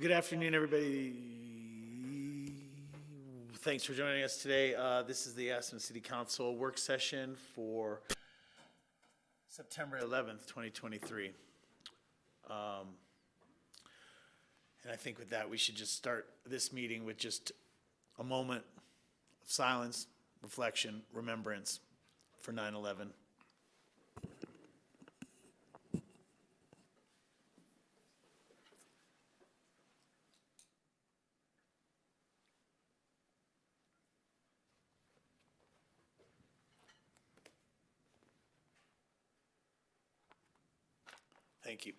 Good afternoon, everybody. Thanks for joining us today. This is the Aspen City Council work session for September 11th, 2023. And I think with that, we should just start this meeting with just a moment of silence, reflection, remembrance for 9/11. Thank you.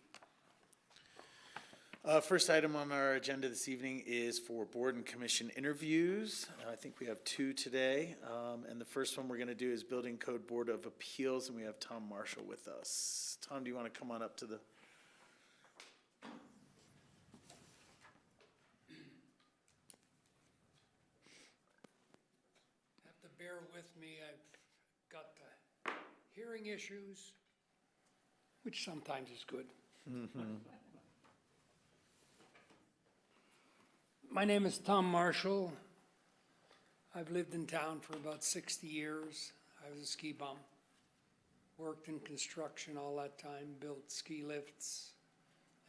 First item on our agenda this evening is for board and commission interviews. I think we have two today. And the first one we're going to do is Building Code Board of Appeals, and we have Tom Marshall with us. Tom, do you want to come on up to the... Have to bear with me. I've got the hearing issues, which sometimes is good. My name is Tom Marshall. I've lived in town for about 60 years. I was a ski bum. Worked in construction all that time, built ski lifts,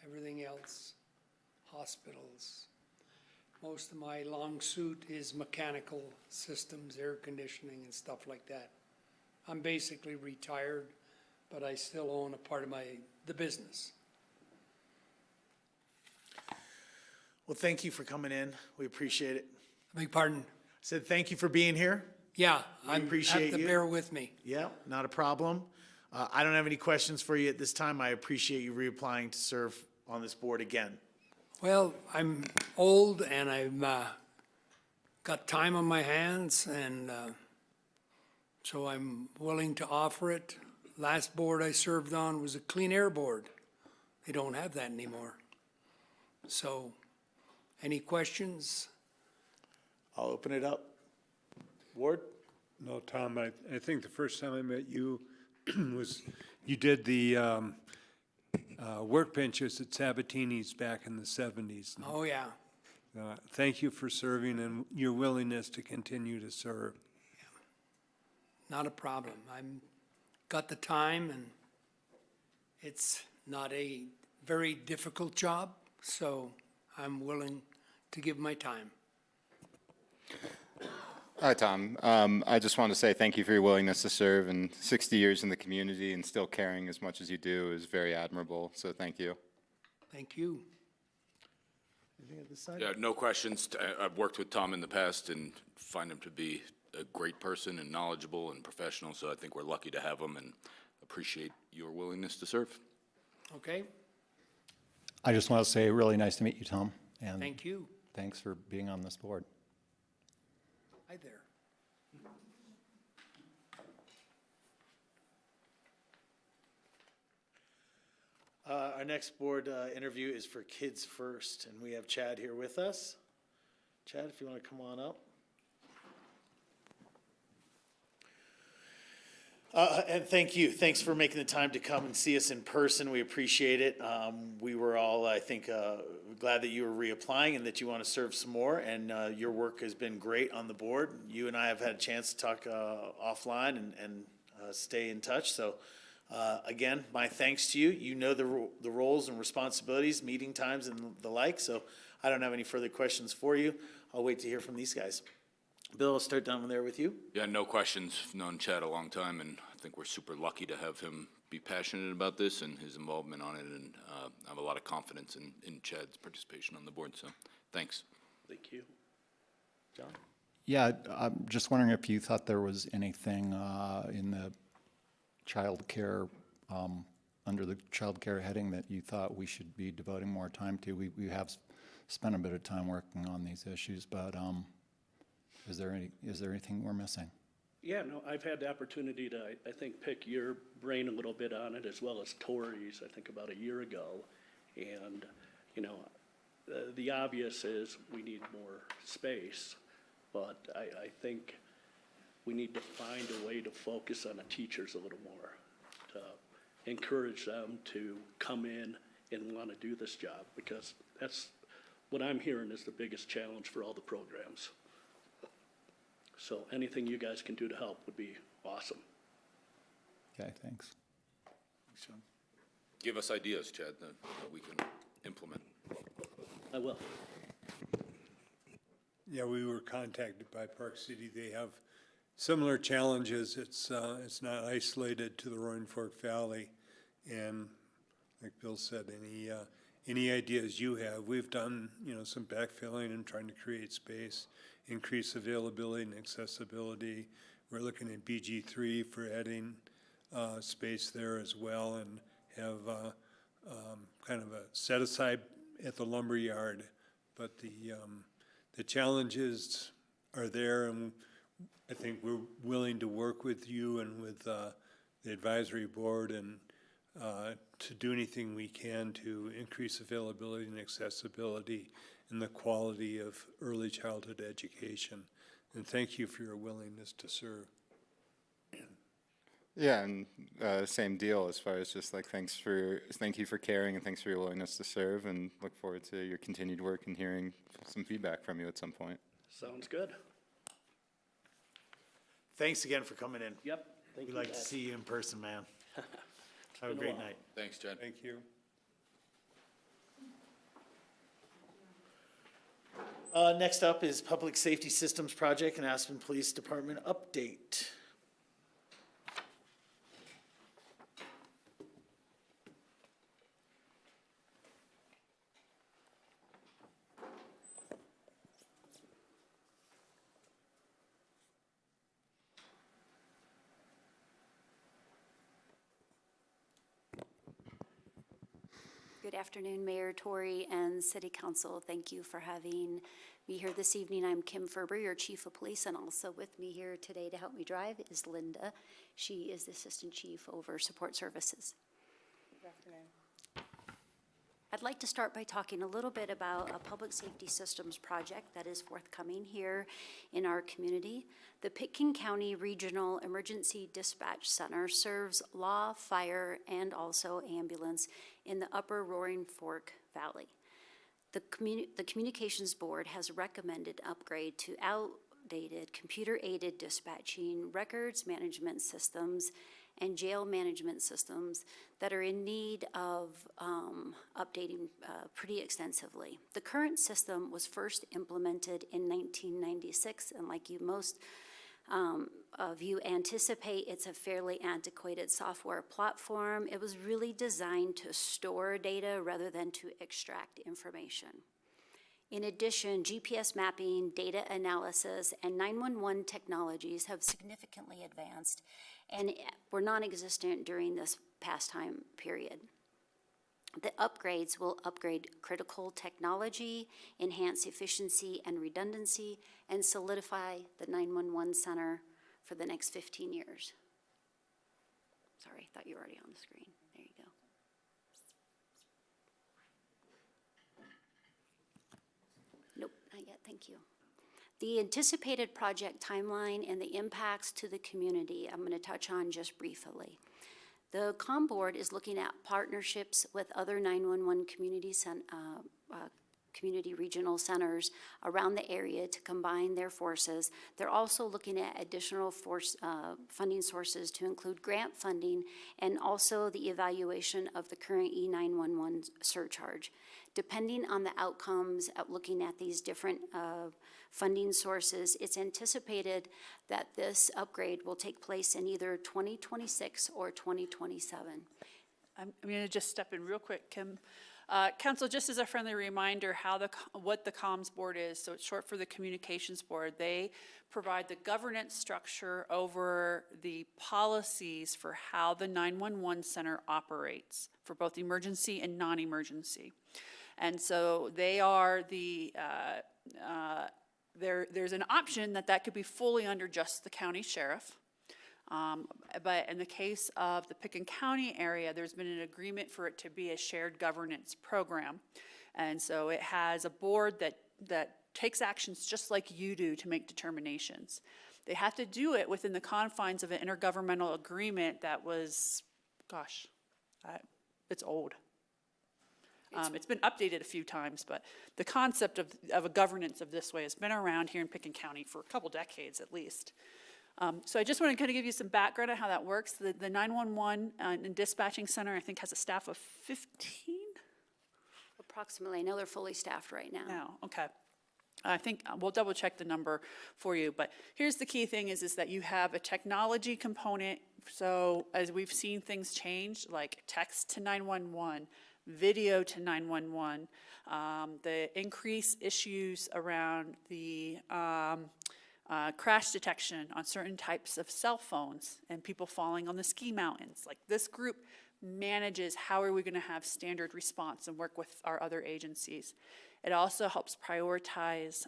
everything else, hospitals. Most of my long suit is mechanical systems, air conditioning and stuff like that. I'm basically retired, but I still own a part of the business. Well, thank you for coming in. We appreciate it. I beg pardon? I said thank you for being here. Yeah, We I appreciate have to you. bear with me. Yeah, not a problem. I don't have any questions for you at this time. I appreciate you reapplying to serve on this board again. Well, I'm old and I've got time on my hands, and so I'm willing to offer it. Last board I served on was a clean air board. They don't have that anymore. So, any questions? I'll open it up. Ward? No, Tom, I think the first time I met you was, you did the workbenches at Sabatini's back in the 70s. Oh, yeah. Thank you for serving and your willingness to continue to serve. Not a problem. I'm got the time, and it's not a very difficult job, so I'm willing to give my time. Hi, Tom. I just want to say thank you for your willingness to serve, and 60 years in the community and still caring as much as you do is very admirable, so thank you. Thank you. Anything at this side? Yeah, no questions. I've worked with Tom in the past and find him to be a great person and knowledgeable and professional, so I think we're lucky to have him and appreciate your willingness to serve. Okay, I just want to say, really nice to meet you, Tom. And thank you. thanks for being on this board. Hi there. Our next board interview is for Kids First, and we have Chad here with us. Chad, if you want to come on up. And thank you. Thanks for making the time to come and see us in person. We appreciate it. We were all, I think, glad that you were reapplying and that you want to serve some more. And your work has been great on the board. You and I have had a chance to talk offline and stay in touch. So, again, my thanks to you. You know the roles and responsibilities, meeting times, and the like. So I don't have any further questions for you. I'll wait to hear from these guys. Bill, I'll start down there with you. Yeah, no questions. Known Chad a long time, and I think we're super lucky to have him be passionate about this and his involvement on it, and I have a lot of confidence in Chad's participation on the board, so thanks. Thank you. John? Yeah, I'm just wondering if you thought there was anything in the child care, under the child care heading that you thought we should be devoting more time to. We have spent a bit of time working on these issues, but is there anything we're missing? Yeah, no, I've had the opportunity to, I think, pick your brain a little bit on it, as well as Tori's, I think about a year ago. And, you know, the obvious is we need more space, but I think we need to find a way to focus on the teachers a little more, to encourage them to come in and want to do this job, because that's what I'm hearing is the biggest challenge for all the programs. So anything you guys can do to help would be awesome. Okay, thanks. Give us ideas, Chad, that we can implement. I will. Yeah, we were contacted by Park City. They have similar challenges. It's not isolated to the Roaring Fork Valley. And like Bill said, any ideas you have, we've done, some backfilling and trying to create space, increase availability and accessibility. We're looking at BG3 for adding space there as well, and have kind of a set aside at the lumber yard. But the challenges are there, and I think we're willing to work with you and with the advisory board and to do anything we can to increase availability and accessibility and the quality of early childhood education. And thank you for your willingness to serve. Yeah, and same deal as far as just like thank you for caring and thanks for your willingness to serve, and look forward to your continued work and hearing some feedback from you at some point. Sounds good. Thanks again for coming in. Yep. Thank We'd you, like to guys. see you in person, man. Have a been a great while. night. Thanks, Chad. Thank you. Next up is Public Safety Systems Project and Aspen Police Department update. Good afternoon, Mayor Tory and City Council. Thank you for having me here this evening. I'm Kim Ferber, your Chief of Police, and also with me here today to help me drive is Linda. She is the Assistant Chief over Support Services. Good afternoon. I'd like to start by talking a little bit about a public safety systems project that is forthcoming here in our community. The Pitkin County Regional Emergency Dispatch Center serves law, fire, and also ambulance in the upper Roaring Fork Valley. The Communications Board has recommended upgrade to outdated computer-aided dispatching, records management systems, and jail management systems that are in need of updating pretty extensively. The current system was first implemented in 1996, and like most of you anticipate, it's a fairly antiquated software platform. It was really designed to store data rather than to extract information. In addition, GPS mapping, data analysis, and 911 technologies have significantly advanced and were non-existent during this past time period. The upgrades will upgrade critical technology, enhance efficiency and redundancy, and solidify the 911 center for the next 15 years. Sorry, I thought you were already on the screen. There you go. Nope, not yet, thank you. The anticipated project timeline and the impacts to the community, I'm going to touch on just briefly. The COM Board is looking at partnerships with other 911 community regional centers around the area to combine their forces. They're also looking at additional funding sources to include grant funding and also the evaluation of the current E911 surcharge. Depending on the outcomes of looking at these different funding sources, it's anticipated that this upgrade will take place in either 2026 or 2027. I'm going to just step in real quick, Kim. Council, just as a friendly reminder, what the comms board is, so it's short for the communications board. They provide the governance structure over the policies for how the 911 center operates for both emergency and non-emergency. And so they are the, there's an option that could be fully under just the county sheriff. But in the case of the Pitkin County area, there's been an agreement for it to be a shared governance program. And so it has a board that takes actions just like you do to make determinations. They have to do it within the confines of an intergovernmental agreement that was, gosh, it's old. It's been updated a few times, but the concept of a governance of this way has been around here in Pickens County for a couple decades at least. So I just want to kind of give you some background on how that works. The 911 and dispatching center, I think, has a staff of 15 Approximately. I know they're fully staffed right now. now. Okay. I think we'll double check the number for you, but here's the key thing is that you have a technology component. So as we've seen things change, like text to 911, video to 911, the increased issues around the crash detection on certain types of cell phones and people falling on the ski mountains. Like this group manages how are we going to have standard response and work with our other agencies. It also helps prioritize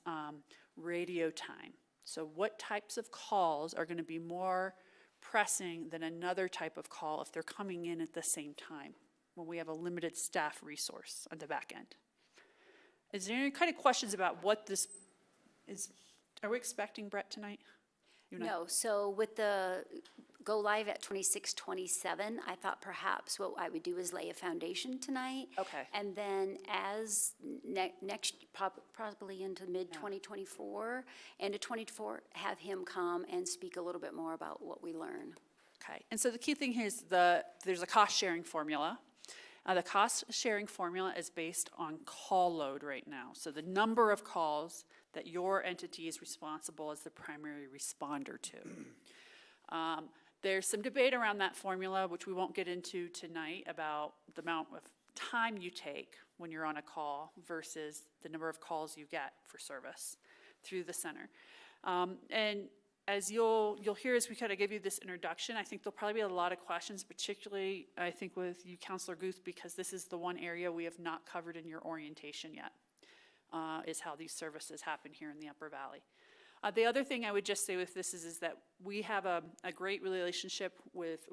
radio time. So what types of calls are going to be more pressing than another type of call if they're coming in at the same time when we have a limited staff resource on the back end. Is there any kind of questions about what this is? Are we expecting Brett tonight? You're not? No, so with the go live at 26/27, I thought perhaps what I would do is lay a foundation tonight. Okay. And then as next, probably into mid-2024, end of 24, have him come and speak a little bit more about what we learn. Okay, and so the key thing here is there's a cost-sharing formula. The cost-sharing formula is based on call load right now. So the number of calls that your entity is responsible as the primary responder to. There's some debate around that formula, which we won't get into tonight, about the amount of time you take when you're on a call versus the number of calls you get for service through the center. And as you'll hear as we kind of give you this introduction, I think there'll probably be a lot of questions, particularly I think with you, Councilor Guth, because this is the one area we have not covered in your orientation yet, is how these services happen here in the Upper Valley. The other thing I would just say with this is that we have a great relationship with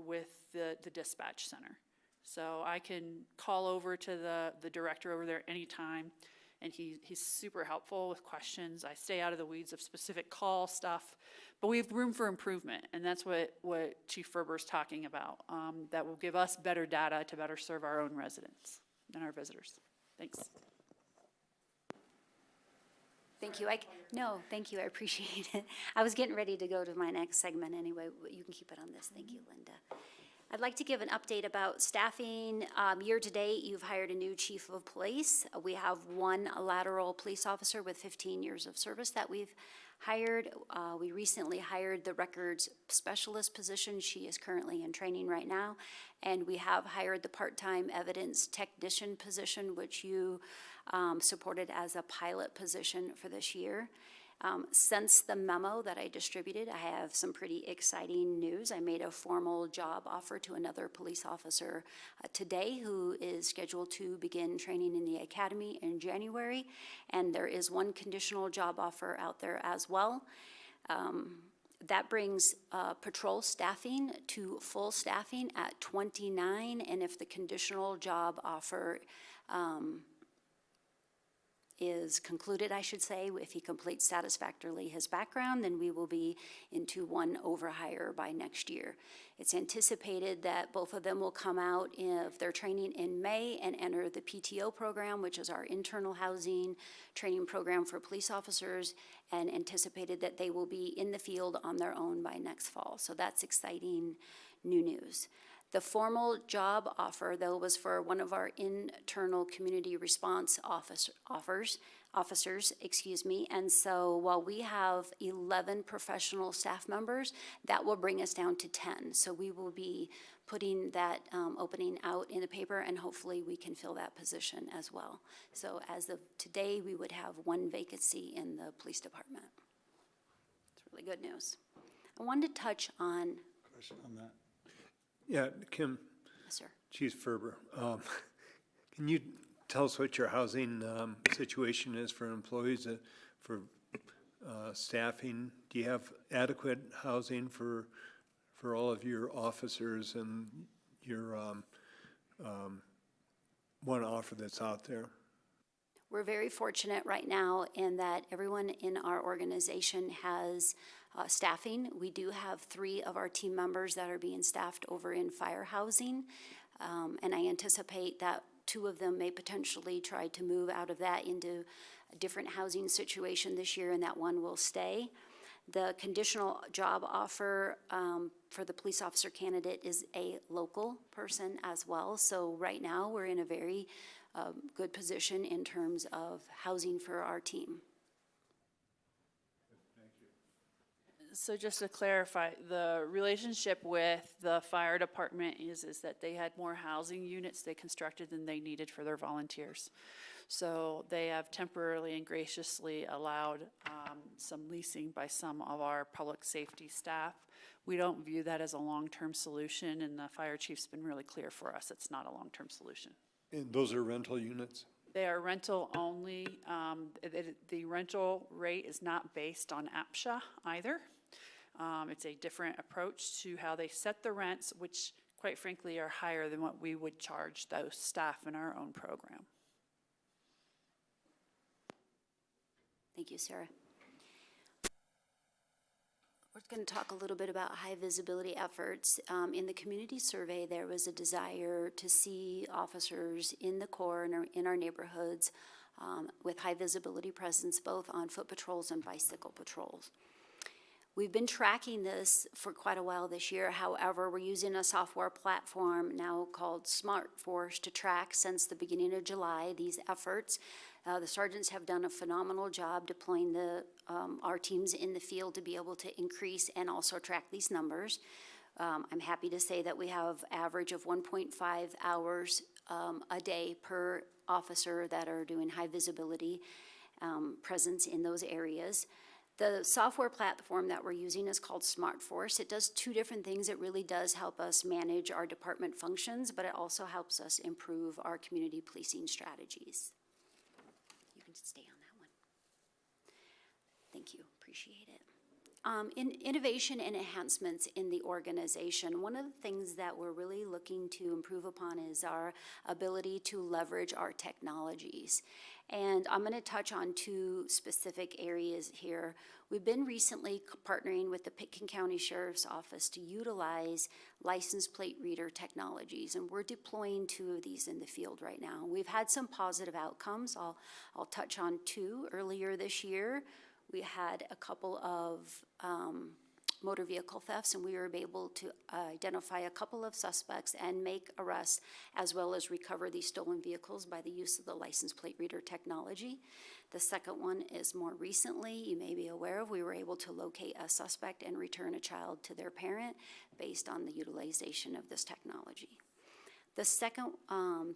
the dispatch center. So I can call over to the director over there anytime, and he's super helpful with questions. I stay out of the weeds of specific call stuff, but we have room for improvement, and that's what Chief Ferber's talking about. That will give us better data to better serve our own residents and our visitors. Thanks. Thank you. No, thank you. I appreciate it. I was getting ready to go to my next segment anyway. You can keep it on this. Thank you, Linda. I'd like to give an update about staffing. Year to date, you've hired a new chief of police. We have one lateral police officer with 15 years of service that we've hired. We recently hired the records specialist position. She is currently in training right now. And we have hired the part-time evidence technician position, which you supported as a pilot position for this year. Since the memo that I distributed, I have some pretty exciting news. I made a formal job offer to another police officer today who is scheduled to begin training in the academy in January. And there is one conditional job offer out there as well. That brings patrol staffing to full staffing at 29. And if the conditional job offer is concluded, I should say, if he completes satisfactorily his background, then we will be into one overhire by next year. It's anticipated that both of them will come out of their training in May and enter the PTO program, which is our internal housing training program for police officers, and anticipated that they will be in the field on their own by next fall. So that's exciting new news. The formal job offer, though, was for one of our internal community response officers, and so while we have 11 professional staff members, that will bring us down to 10. So we will be putting that opening out in the paper, and hopefully we can fill that position as well. So as of today, we would have one vacancy in the police department. It's really good news. I wanted to touch on. Question on that. Yeah, Kim, Yes, sir. Chief Ferber, can you tell us what your housing situation is for employees, for staffing? Do you have adequate housing for all of your officers and your one offer that's out there? We're very fortunate right now in that everyone in our organization has staffing. We do have 3 of our team members that are being staffed over in fire housing, and I anticipate that 2 of them may potentially try to move out of that into a different housing situation this year, and that 1 will stay. The conditional job offer for the police officer candidate is a local person as well. So right now, we're in a very good position in terms of housing for our team. So just to clarify, the relationship with the fire department is that they had more housing units they constructed than they needed for their volunteers. So they have temporarily and graciously allowed some leasing by some of our public safety staff. We don't view that as a long-term solution, and the fire chief's been really clear for us, it's not a long-term solution. And those are rental units? They are rental only. The rental rate is not based on APSHA either. It's a different approach to how they set the rents, which quite frankly are higher than what we would charge those staff in our own program. Thank you, Sarah. We're going to talk a little bit about high visibility efforts. In the community survey, there was a desire to see officers in the CoA in our neighborhoods with high visibility presence both on foot patrols and bicycle patrols. We've been tracking this for quite a while this year. However, we're using a software platform now called SmartForce to track since the beginning of July these efforts. The sergeants have done a phenomenal job deploying our teams in the field to be able to increase and also track these numbers. I'm happy to say that we have average of 1.5 hours a day per officer that are doing high visibility presence in those areas. The software platform that we're using is called SmartForce. It does 2 different things. It really does help us manage our department functions, but it also helps us improve our community policing strategies. You can stay on that one. Thank you, appreciate it. In innovation and enhancements in the organization, one of the things that we're really looking to improve upon is our ability to leverage our technologies. And I'm going to touch on 2 specific areas here. We've been recently partnering with the Pitkin County Sheriff's Office to utilize license plate reader technologies, and we're deploying 2 of these in the field right now. We've had some positive outcomes. I'll touch on 2. Earlier this year, we had a couple of motor vehicle thefts, and we were able to identify a couple of suspects and make arrests, as well as recover these stolen vehicles by the use of the license plate reader technology. The second one is more recently, you may be aware of, we were able to locate a suspect and return a child to their parent based on the utilization of this technology. The second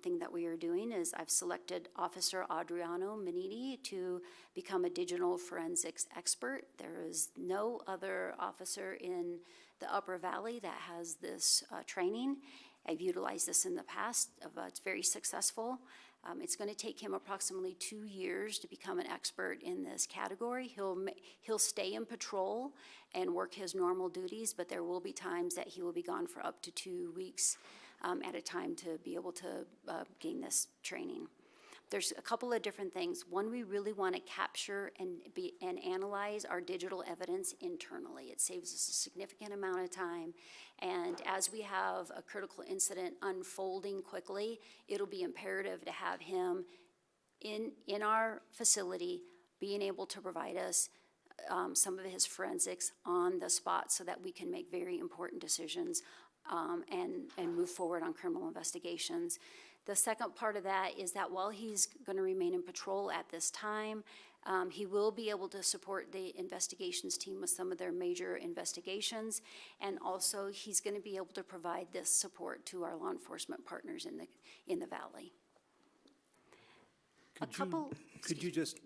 thing that we are doing is I've selected Officer Adriano Menini to become a digital forensics expert. There is no other officer in the Upper Valley that has this training. I've utilized this in the past. It's very successful. It's going to take him approximately 2 years to become an expert in this category. He'll stay in patrol and work his normal duties, but there will be times that he will be gone for up to 2 weeks at a time to be able to gain this training. There's a couple of different things. One, we really want to capture and analyze our digital evidence internally. It saves us a significant amount of time, and as we have a critical incident unfolding quickly, it'll be imperative to have him in our facility being able to provide us some of his forensics on the spot so that we can make very important decisions and move forward on criminal investigations. The second part of that is that while he's going to remain in patrol at this time, he will be able to support the investigations team with some of their major investigations, and also he's going to be able to provide this support to our law enforcement partners in the valley. Could you just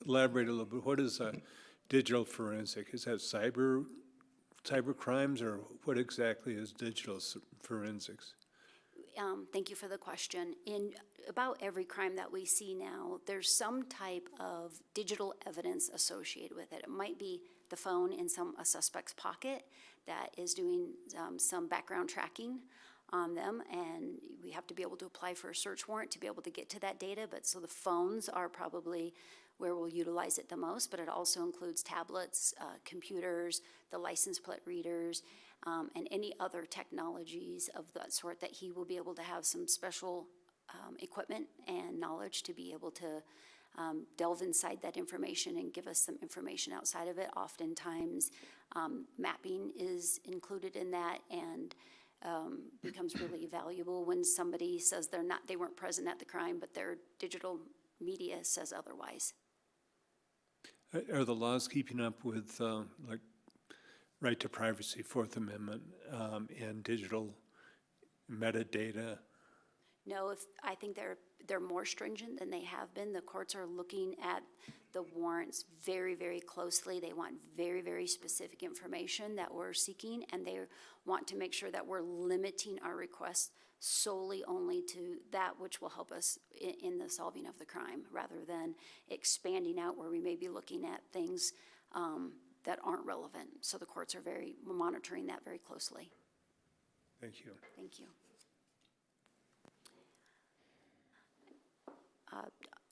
elaborate a little bit? What is a digital forensic? Is that cyber crimes, or what exactly is digital forensics? Thank you for the question. In about every crime that we see now, there's some type of digital evidence associated with it. It might be the phone in a suspect's pocket that is doing some background tracking on them, and we have to be able to apply for a search warrant to be able to get to that data. But so the phones are probably where we'll utilize it the most, but it also includes tablets, computers, the license plate readers, and any other technologies of that sort that he will be able to have some special equipment and knowledge to be able to delve inside that information and give us some information outside of it. Oftentimes, mapping is included in that and becomes really valuable when somebody says they weren't present at the crime, but their digital media says otherwise. Are the laws keeping up with, like, right to privacy, Fourth Amendment, and digital metadata? No, I think they're more stringent than they have been. The courts are looking at the warrants very, very closely. They want very, very specific information that we're seeking, and they want to make sure that we're limiting our requests solely only to that which will help us in the solving of the crime, rather than expanding out where we may be looking at things that aren't relevant. So the courts are monitoring that very closely. Thank you. Thank you.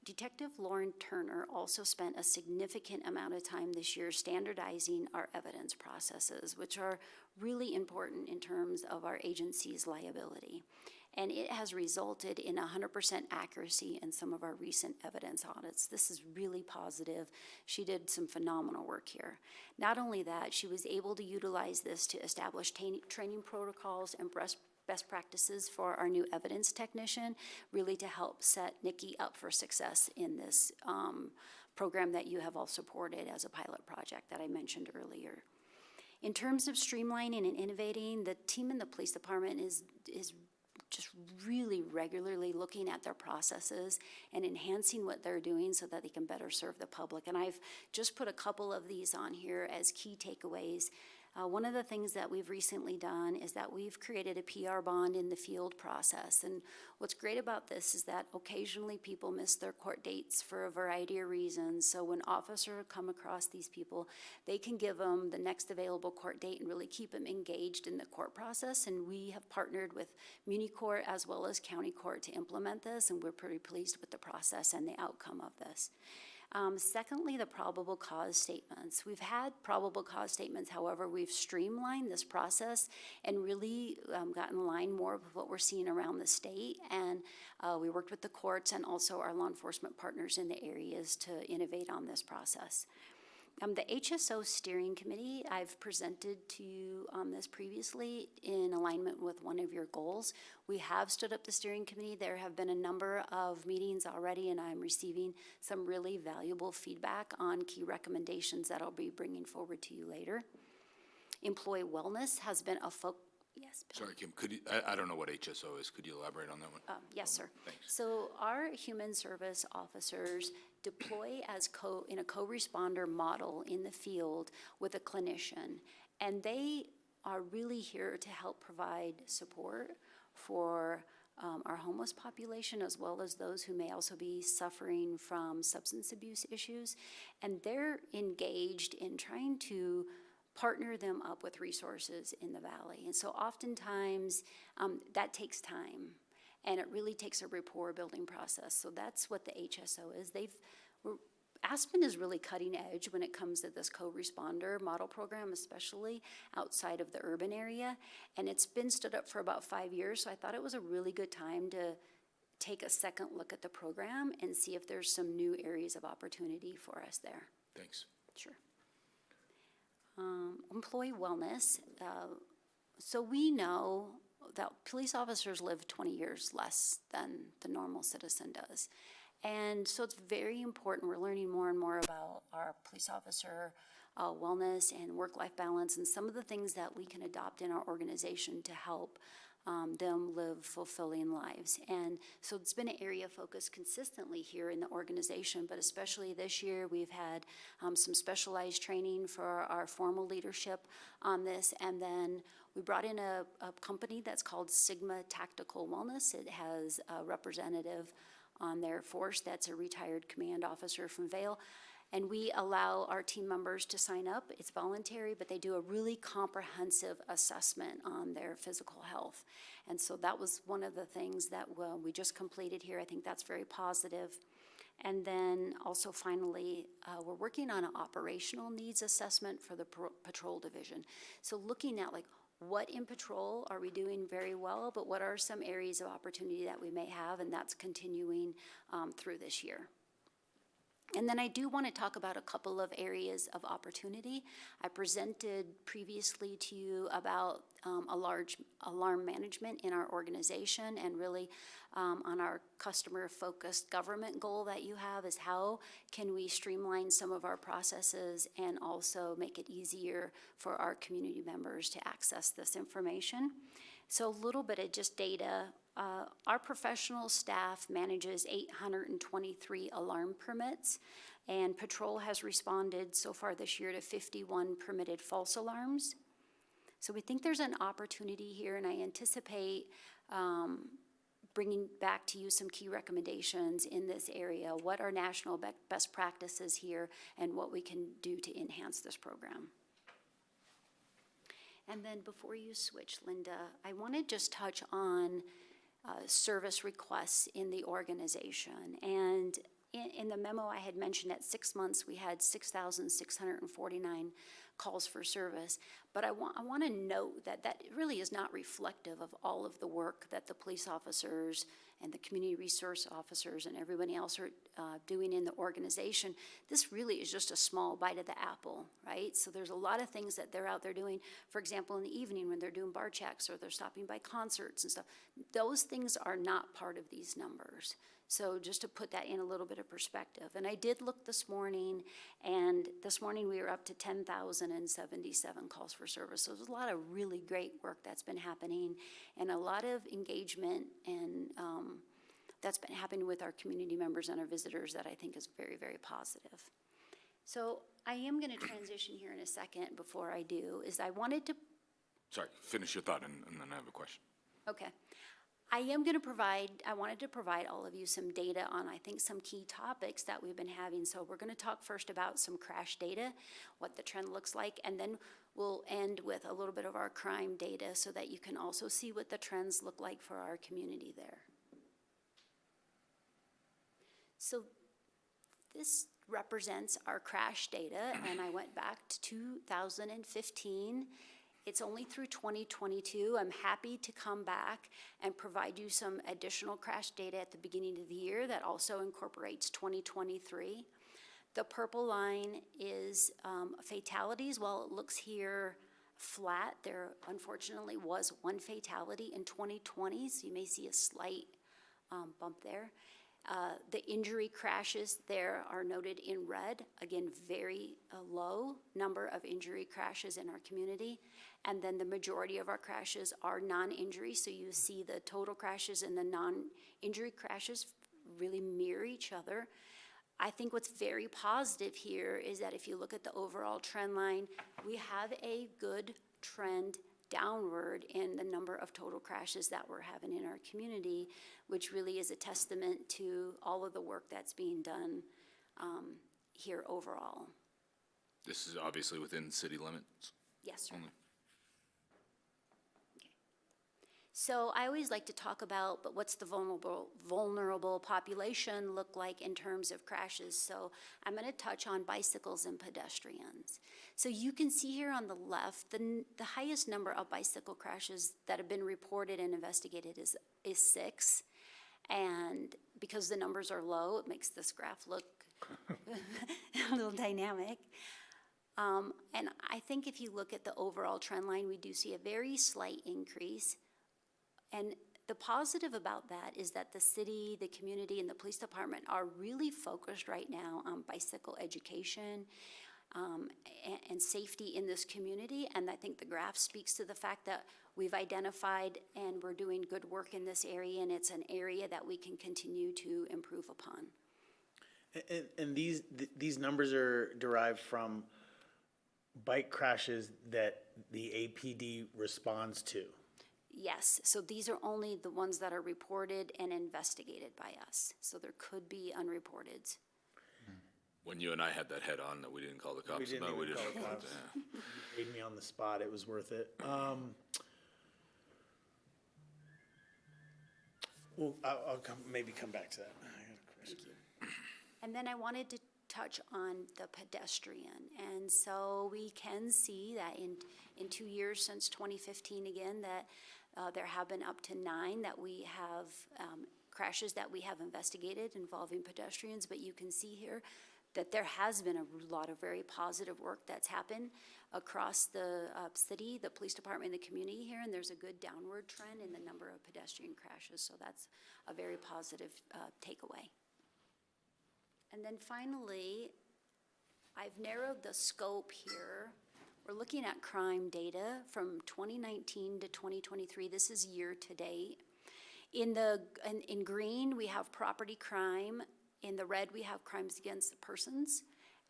Detective Lauren Turner also spent a significant amount of time this year standardizing our evidence processes, which are really important in terms of our agency's liability. And it has resulted in 100% accuracy in some of our recent evidence audits. This is really positive. She did some phenomenal work here. Not only that, she was able to utilize this to establish training protocols and best practices for our new evidence technician, really to help set Nikki up for success in this program that you have all supported as a pilot project that I mentioned earlier. In terms of streamlining and innovating, the team in the police department is just really regularly looking at their processes and enhancing what they're doing so that they can better serve the public. And I've just put a couple of these on here as key takeaways. One of the things that we've recently done is that we've created a PR bond in the field process. And what's great about this is that occasionally people miss their court dates for a variety of reasons. So when officers come across these people, they can give them the next available court date and really keep them engaged in the court process. And we have partnered with Muni Court as well as County Court to implement this, and we're pretty pleased with the process and the outcome of this. Secondly, the probable cause statements. We've had probable cause statements, however, we've streamlined this process and really gotten in line more with what we're seeing around the state. And we worked with the courts and also our law enforcement partners in the areas to innovate on this process. The HSO Steering Committee, I've presented to you on this previously in alignment with one of your goals. We have stood up the steering committee. There have been a number of meetings already, and I'm receiving some really valuable feedback on key recommendations that I'll be bringing forward to you later. Employee wellness has been a focus. Yes, Bill. Sorry, Kim, I don't know what HSO is. Could you elaborate on that one? Yes, sir. Thanks. So our human service officers deploy as in a co-responder model in the field with a clinician, and they are really here to help provide support for our homeless population, as well as those who may also be suffering from substance abuse issues. And they're engaged in trying to partner them up with resources in the valley. And so oftentimes that takes time, and it really takes a rapport building process. So that's what the HSO is. Aspen is really cutting edge when it comes to this co-responder model program, especially outside of the urban area. And it's been stood up for about 5 years, so I thought it was a really good time to take a second look at the program and see if there's some new areas of opportunity for us there. Thanks. Sure. Employee wellness. So we know that police officers live 20 years less than the normal citizen does. And so it's very important. We're learning more and more about our police officer wellness and work-life balance and some of the things that we can adopt in our organization to help them live fulfilling lives. And so it's been an area of focus consistently here in the organization, but especially this year we've had some specialized training for our formal leadership on this. And then we brought in a company that's called Sigma Tactical Wellness. It has a representative on their force that's a retired command officer from Vail. And we allow our team members to sign up. It's voluntary, but they do a really comprehensive assessment on their physical health. And so that was one of the things that we just completed here. I think that's very positive. And then also finally, we're working on an operational needs assessment for the patrol division. So looking at like what in patrol are we doing very well, but what are some areas of opportunity that we may have, and that's continuing through this year. And then I do want to talk about a couple of areas of opportunity. I presented previously to you about a large alarm management in our organization, and really on our customer-focused government goal that you have is how can we streamline some of our processes and also make it easier for our community members to access this information. So a little bit of just data. Our professional staff manages 823 alarm permits, and patrol has responded so far this year to 51 permitted false alarms. So we think there's an opportunity here, and I anticipate bringing back to you some key recommendations in this area. What are national best practices here, and what we can do to enhance this program. And then before you switch, Linda, I want to just touch on service requests in the organization. And in the memo I had mentioned, at 6 months, we had 6,649 calls for service. But I want to note that that really is not reflective of all of the work that the police officers and the community resource officers and everybody else are doing in the organization. This really is just a small bite of the apple, right? So there's a lot of things that they're out there doing. For example, in the evening when they're doing bar checks or they're stopping by concerts and stuff, those things are not part of these numbers. So just to put that in a little bit of perspective. And I did look this morning, and this morning we were up to 10,077 calls for service. So there's a lot of really great work that's been happening, and a lot of engagement and that's been happening with our community members and our visitors that I think is very, very positive. So I am going to transition here in a second. Before I do, is I wanted to... Sorry, finish your thought, and then I have a question. Okay. I wanted to provide all of you some data on, I think, some key topics that we've been having. So we're going to talk first about some crash data, what the trend looks like, and then we'll end with a little bit of our crime data so that you can also see what the trends look like for our community there. So this represents our crash data, and I went back to 2015. It's only through 2022. I'm happy to come back and provide you some additional crash data at the beginning of the year that also incorporates 2023. The purple line is fatalities. While it looks here flat, there unfortunately was one fatality in 2020, so you may see a slight bump there. The injury crashes there are noted in red. Again, very low number of injury crashes in our community. And then the majority of our crashes are non-injury. So you see the total crashes and the non-injury crashes really mirror each other. I think what's very positive here is that if you look at the overall trend line, we have a good trend downward in the number of total crashes that we're having in our community, which really is a testament to all of the work that's being done here overall. This is obviously within city limits? Yes, sir. Only. Okay. So I always like to talk about, but what's the vulnerable population look like in terms of crashes? So I'm going to touch on bicycles and pedestrians. So you can see here on the left, the highest number of bicycle crashes that have been reported and investigated is 6. And because the numbers are low, it makes this graph look a little dynamic. And I think if you look at the overall trend line, we do see a very slight increase. And the positive about that is that the city, the community, and the police department are really focused right now on bicycle education and safety in this community. And I think the graph speaks to the fact that we've identified and we're doing good work in this area, and it's an area that we can continue to improve upon. And these numbers are derived from bike crashes that the APD responds to? Yes, so these are only the ones that are reported and investigated by us. So there could be unreported. When you and I had that head-on that we didn't call the cops about, we didn't call the report cops. that. You made me on the spot. It was worth it. Well, I'll maybe come back to that. I got a question. And then I wanted to touch on the pedestrian. And so we can see that in 2 years since 2015 again, that there have been up to 9 that we have crashes that we have investigated involving pedestrians. But you can see here that there has been a lot of very positive work that's happened across the city, the police department, and the community here, and there's a good downward trend in the number of pedestrian crashes, so that's a very positive takeaway. And then finally, I've narrowed the scope here. We're looking at crime data from 2019 to 2023. This is year to date. In green, we have property crime. In the red, we have crimes against persons.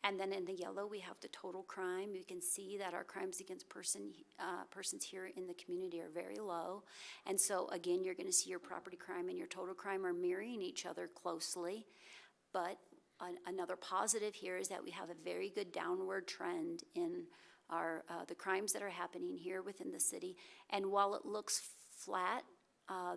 And then in the yellow, we have the total crime. You can see that our crimes against persons here in the community are very low. And so again, you're gonna see your property crime and your total crime are mirroring each other closely. But another positive here is that we have a very good downward trend in our the crimes that are happening here within the city. And while it looks flat,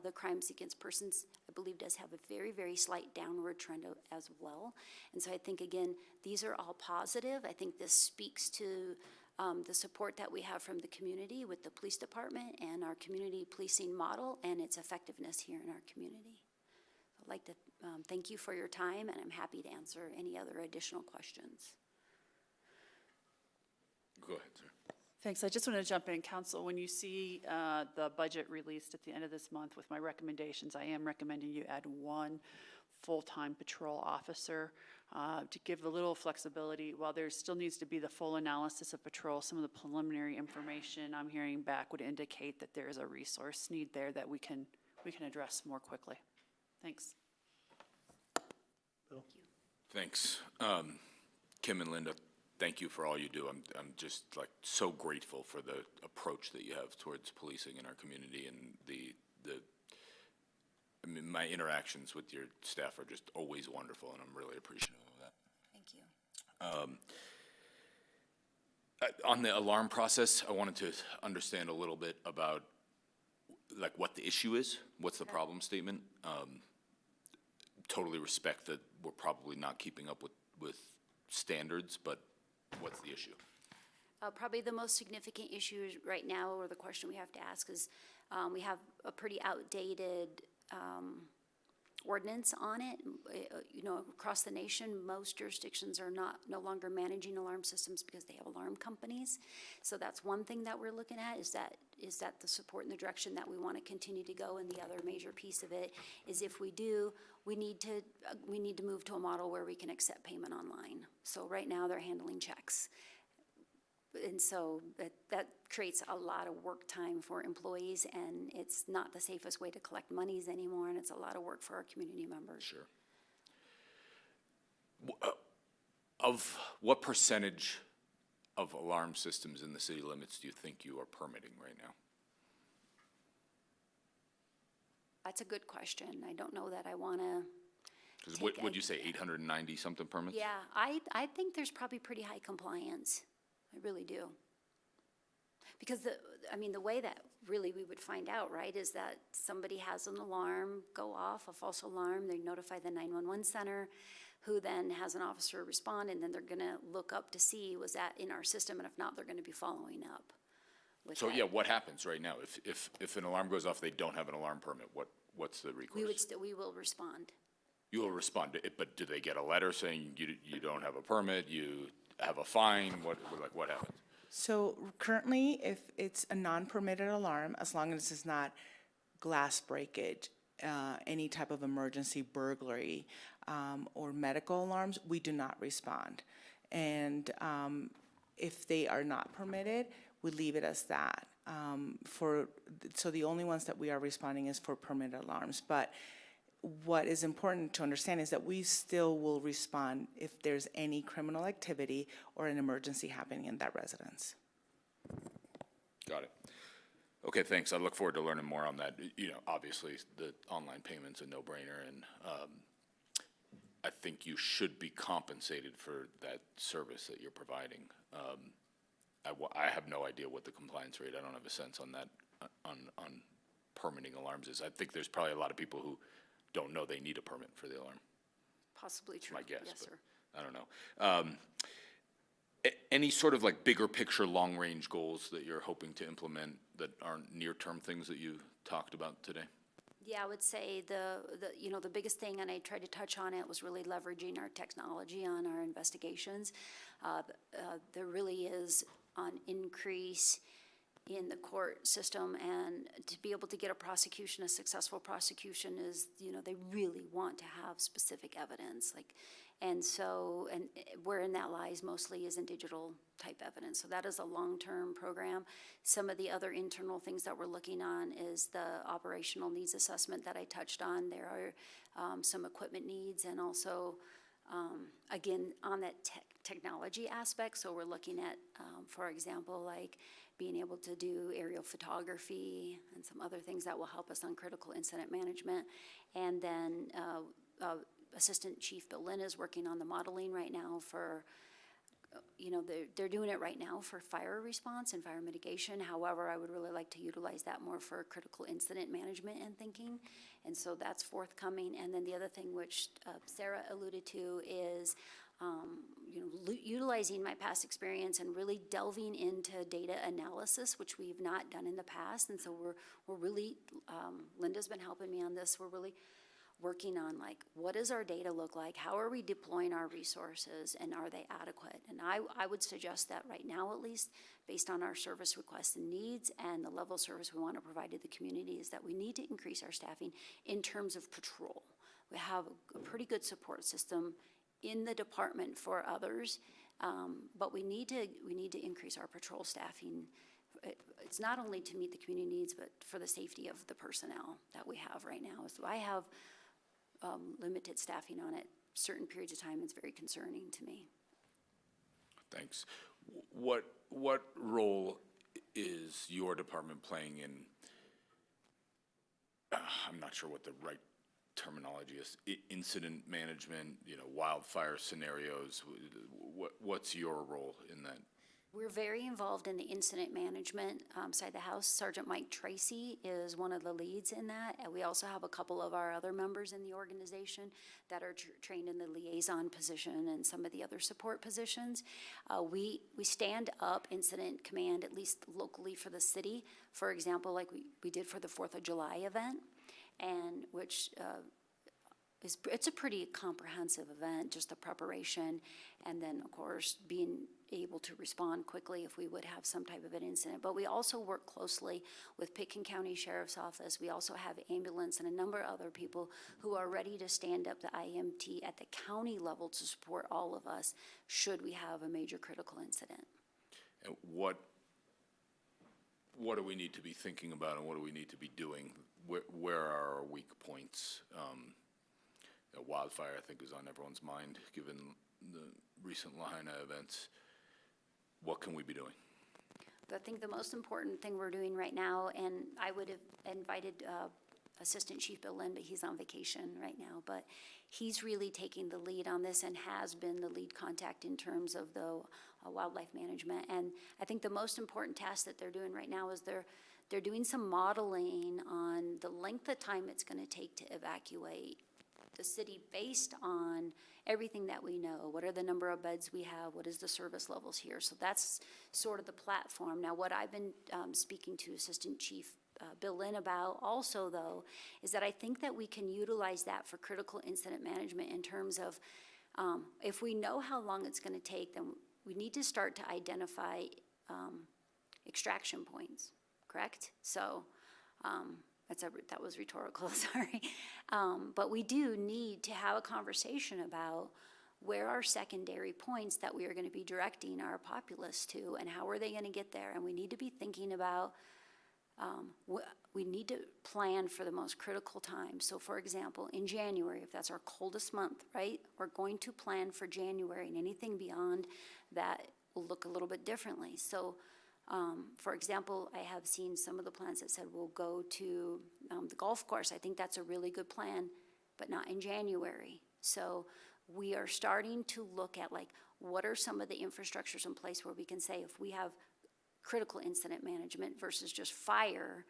the crimes against persons, I believe, does have a very, very slight downward trend as well. And so I think, again, these are all positive. I think this speaks to the support that we have from the community with the police department and our community policing model and its effectiveness here in our community. I'd like to thank you for your time, and I'm happy to answer any other additional questions. Go ahead, sir. Thanks. I just want to jump in, Council. When you see the budget released at the end of this month with my recommendations, I am recommending you add 1 full-time patrol officer to give a little flexibility. While there still needs to be the full analysis of patrol, some of the preliminary information I'm hearing back would indicate that there is a resource need there that we can address more quickly. Thanks. Bill? Thanks. Kim and Linda, thank you for all you do. I'm just like so grateful for the approach that you have towards policing in our community, and I mean, my interactions with your staff are just always wonderful, and I'm really appreciative of that. Thank you. On the alarm process, I wanted to understand a little bit about like what the issue is. What's the problem statement? Totally respect that we're probably not keeping up with standards, but what's the issue? Probably the most significant issue right now, or the question we have to ask, is we have a pretty outdated ordinance on it. You know, across the nation, most jurisdictions are no longer managing alarm systems because they have alarm companies. So that's one thing that we're looking at, is that the support and the direction that we want to continue to go. And the other major piece of it is, if we do, we need to move to a model where we can accept payment online. So right now they're handling checks. And so that creates a lot of work time for employees, and it's not the safest way to collect monies anymore, and it's a lot of work for our community members. Sure. Of what percentage of alarm systems in the city limits do you think you are permitting right now? That's a good question. I don't know that I want to. Because what would you say, 890 something permits? Yeah, I think there's probably pretty high compliance. I really do. Because the way that really we would find out, right, is that somebody has an alarm go off, a false alarm, they notify the 911 center, who then has an officer respond, and then they're gonna look up to see, was that in our system, and if not, they're gonna be following up with So that. yeah, what happens right now? If an alarm goes off, they don't have an alarm permit, what's the recourse? We will respond. You will respond to it, but do they get a letter saying you don't have a permit, you have a fine, what happens? So currently, if it's a non-permitted alarm, as long as it's not glass breakage, any type of emergency burglary, or medical alarms, we do not respond. And if they are not permitted, we leave it as that. So the only ones that we are responding is for permitted alarms. But what is important to understand is that we still will respond if there's any criminal activity or an emergency happening in that residence. Got it. Okay, thanks. I look forward to learning more on that. You know, obviously, the online payment's a no-brainer, and I think you should be compensated for that service that you're providing. I have no idea what the compliance rate, I don't have a sense on that, on permitting alarms is. I think there's probably a lot of people who don't know they need a permit for the alarm. Possibly true. My guess, Yes, but sir. I don't know. Any sort of like bigger picture, long-range goals that you're hoping to implement that aren't near-term things that you talked about today? Yeah, I would say the biggest thing, and I tried to touch on it, was really leveraging our technology on our investigations. There really is an increase in the court system, and to be able to get a successful prosecution is, they really want to have specific evidence, and wherein that lies mostly is in digital type evidence. So that is a long-term program. Some of the other internal things that we're looking on is the operational needs assessment that I touched on. There are some equipment needs, and also, again, on that technology aspect. So we're looking at, for example, like being able to do aerial photography and some other things that will help us on critical incident management. And then Assistant Chief Bill Lynn is working on the modeling right now for, they're doing it right now for fire response and fire mitigation. However, I would really like to utilize that more for critical incident management and thinking. And so that's forthcoming. And then the other thing, which Sarah alluded to, is utilizing my past experience and really delving into data analysis, which we've not done in the past. And so we're really, Linda's been helping me on this. We're really working on, like, what does our data look like? How are we deploying our resources, and are they adequate? And I would suggest that right now, at least, based on our service requests and needs and the level of service we want to provide to the community, is that we need to increase our staffing in terms of patrol. We have a pretty good support system in the department for others, but we need to increase our patrol staffing. It's not only to meet the community needs, but for the safety of the personnel that we have right now. So I have limited staffing on it certain periods of time. It's very concerning to me. Thanks. What role is your department playing in, I'm not sure what the right terminology is, incident management, wildfire scenarios? What's your role in that? We're very involved in the incident management side of the house. Sergeant Mike Tracy is one of the leads in that. And we also have a couple of our other members in the organization that are trained in the liaison position and some of the other support positions. We stand up incident command, at least locally, for the city. For example, like we did for the 4th of July event, and which it's a pretty comprehensive event, just the preparation, and then, of course, being able to respond quickly if we would have some type of an incident. But we also work closely with Pitkin County Sheriff's Office. We also have ambulance and a number of other people who are ready to stand up the IMT at the county level to support all of us should we have a major critical incident. And what do we need to be thinking about, and what do we need to be doing? Where are our weak points? Wildfire, I think, is on everyone's mind, given the recent Lahaina events. What can we be doing? I think the most important thing we're doing right now, and I would have invited Assistant Chief Bill Lynn, but he's on vacation right now, but he's really taking the lead on this and has been the lead contact in terms of the wildlife management. And I think the most important task that they're doing right now is they're doing some modeling on the length of time it's going to take to evacuate the city based on everything that we know. What are the number of beds we have? What is the service levels here? So that's sort of the platform. Now, what I've been speaking to Assistant Chief Bill Lynn about also, though, is that I think that we can utilize that for critical incident management in terms of if we know how long it's going to take, then we need to start to identify extraction points, correct? So that was rhetorical, sorry. But we do need to have a conversation about where are secondary points that we are going to be directing our populace to, and how are they going to get there? And we need to be thinking about, we need to plan for the most critical time. So for example, in January, if that's our coldest month, right, we're going to plan for January, and anything beyond that will look a little bit differently. So for example, I have seen some of the plans that said we'll go to the golf course. I think that's a really good plan, but not in January. So we are starting to look at, like, what are some of the infrastructures in place where we can say if we have critical incident management versus just fire,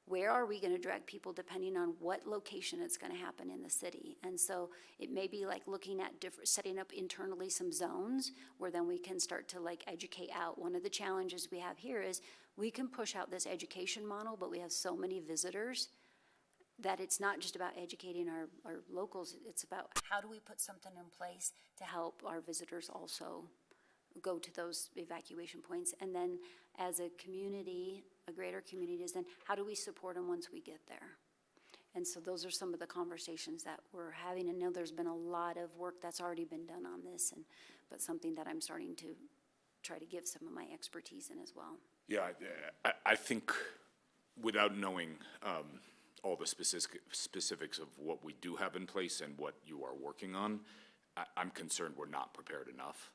where are we gonna direct people depending on what location it's gonna happen in the city? And so it may be like looking at setting up internally some zones where then we can start to like educate out. One of the challenges we have here is we can push out this education model, but we have so many visitors that it's not just about educating our locals, it's about how do we put something in place to help our visitors also go to those evacuation points. And then as a community, a greater community, is then how do we support them once we get there? And so those are some of the conversations that we're having. And I know there's been a lot of work that's already been done on this, but something that I'm starting to try to give some of my expertise in as well. Yeah, I think without knowing all the specifics of what we do have in place and what you are working on, I'm concerned we're not prepared enough.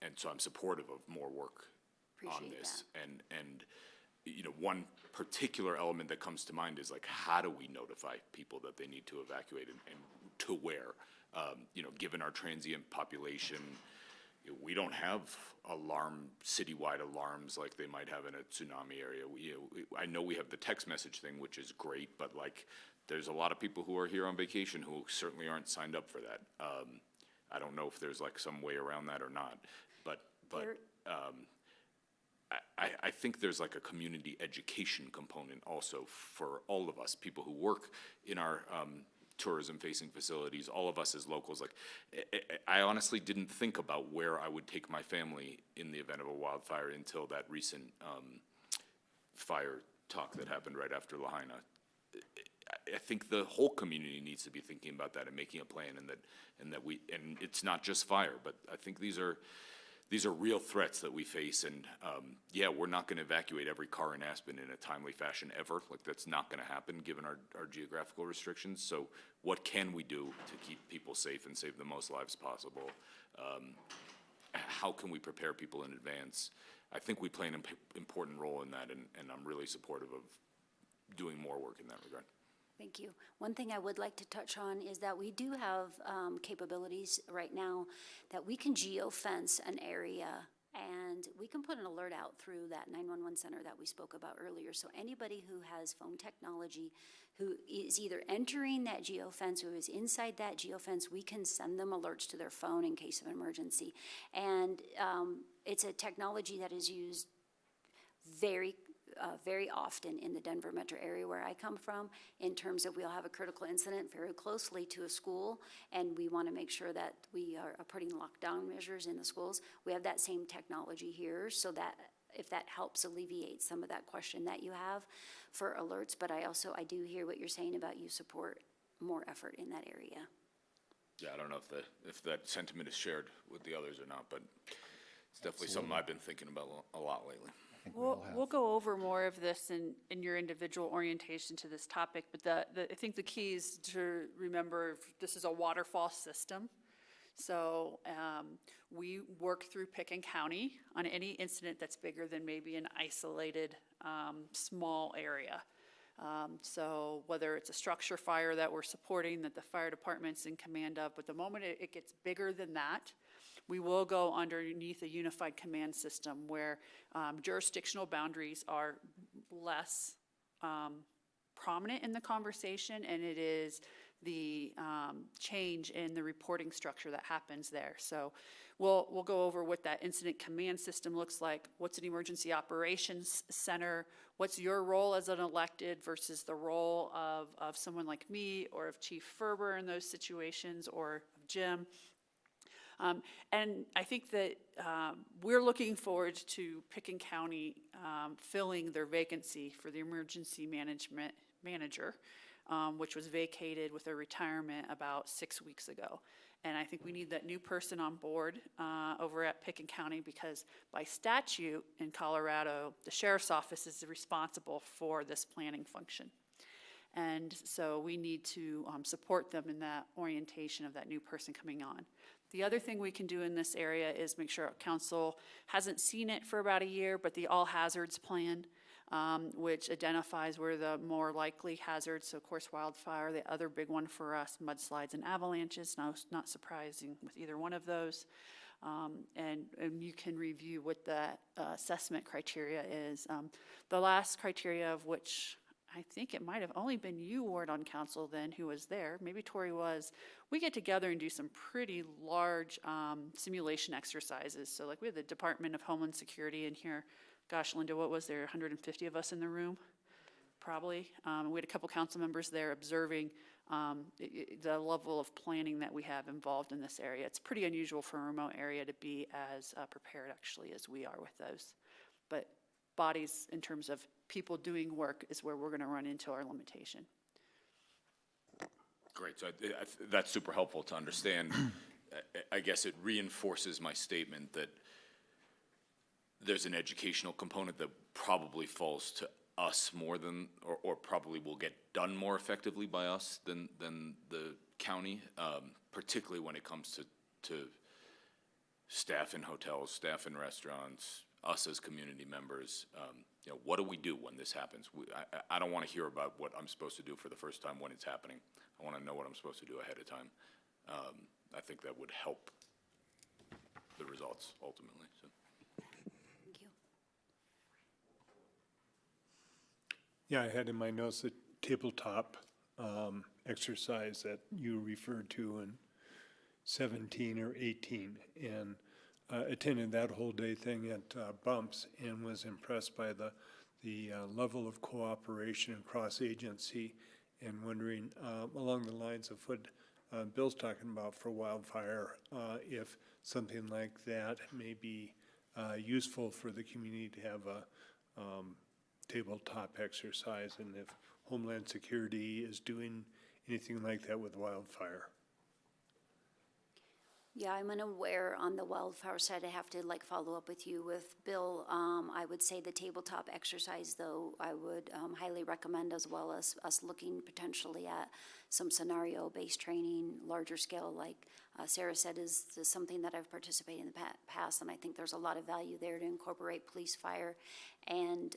And so I'm supportive of more work on Appreciate this. And you know, one particular element that comes to mind is like, how do we notify people that they need to evacuate and to where? You know, given our transient population, we don't have citywide alarms like they might have in a tsunami area. I know we have the text message thing, which is great, but like, there's a lot of people who are here on vacation who certainly aren't signed up for that. I don't know if there's like some way around that or not, but I think there's like a community education component also for all of us, people who work in our tourism-facing facilities, all of us as locals. Like, I honestly didn't think about where I would take my family in the event of a wildfire until that recent fire talk that happened right after Lahaina. I think the whole community needs to be thinking about that and making a plan, and it's not just fire, but I think these are real threats that we face, and yeah, we're not going to evacuate every car in Aspen in a timely fashion ever. Like, that's not going to happen given our geographical restrictions. So what can we do to keep people safe and save the most lives possible? How can we prepare people in advance? I think we play an important role in that, and I'm really supportive of doing more work in that regard. Thank you. One thing I would like to touch on is that we do have capabilities right now that we can geofence an area, and we can put an alert out through that 911 center that we spoke about earlier. So anybody who has phone technology, who is either entering that geofence or is inside that geofence, we can send them alerts to their phone in case of emergency. And it's a technology that is used very often in the Denver metro area where I come from, in terms of we'll have a critical incident very closely to a school, and we want to make sure that we are putting lockdown measures in the schools. We have that same technology here, so that if that helps alleviate some of that question that you have for alerts. But I do hear what you're saying about you support more effort in that area. Yeah, I don't know if that sentiment is shared with the others or not, but it's definitely something I've been thinking about a lot lately. We'll go over more of this in your individual orientation to this topic, but I think the key is to remember this is a waterfall system. So we work through Pickens County on any incident that's bigger than maybe an isolated small area. So whether it's a structure fire that we're supporting, that the fire department's in command of, but the moment it gets bigger than that, we will go underneath a unified command system where jurisdictional boundaries are less prominent in the conversation, and it is the change in the reporting structure that happens there. So we'll go over what that incident command system looks like. What's an emergency operations center? What's your role as an elected versus the role of someone like me or of Chief Ferber in those situations, or of Jim? And I think that we're looking forward to Pickens County filling their vacancy for the emergency management manager, which was vacated with a retirement about 6 weeks ago. And I think we need that new person on board over at Pickens County, because by statute in Colorado, the sheriff's office is responsible for this planning function. And so we need to support them in that orientation of that new person coming on. The other thing we can do in this area is make sure council hasn't seen it for about a year, but the all hazards plan, which identifies where the more likely hazards, so of course wildfire, the other big one for us, mudslides and avalanches, not surprising with either one of those. And you can review what that assessment criteria is. The last criteria of which I think it might have only been you, Ward, on council then who was there, maybe Tori was, we get together and do some pretty large simulation exercises. So like we had the Department of Homeland Security in here. Gosh, Linda, what was there, 150 of us in the room? Probably. We had a couple council members there observing the level of planning that we have involved in this area. It's pretty unusual for a remote area to be as prepared actually as we are with those. But bodies in terms of people doing work is where we're going to run into our limitation. Great, so that's super helpful to understand. I guess it reinforces my statement that there's an educational component that probably falls to us more than, or probably will get done more effectively by us than the county, particularly when it comes to staff in hotels, staff in restaurants, us as community members. You know, what do we do when this happens? I don't want to hear about what I'm supposed to do for the first time when it's happening. I want to know what I'm supposed to do ahead of time. I think that would help the results ultimately. So. Thank you. Yeah, I had in my notes the tabletop exercise that you referred to in 17 or 18, and attended that whole day thing at Bumps and was impressed by the level of cooperation across agency, and wondering along the lines of what Bill's talking about for wildfire, if something like that may be useful for the community to have a tabletop exercise, and if Homeland Security is doing anything like that with wildfire. Yeah, I'm unaware on the wildfire side. I have to follow up with you with Bill. I would say the tabletop exercise, though, I would highly recommend, as well as us looking potentially at some scenario-based training, larger scale, like Sarah said, is something that I've participated in the past, and I think there's a lot of value there to incorporate police, fire, and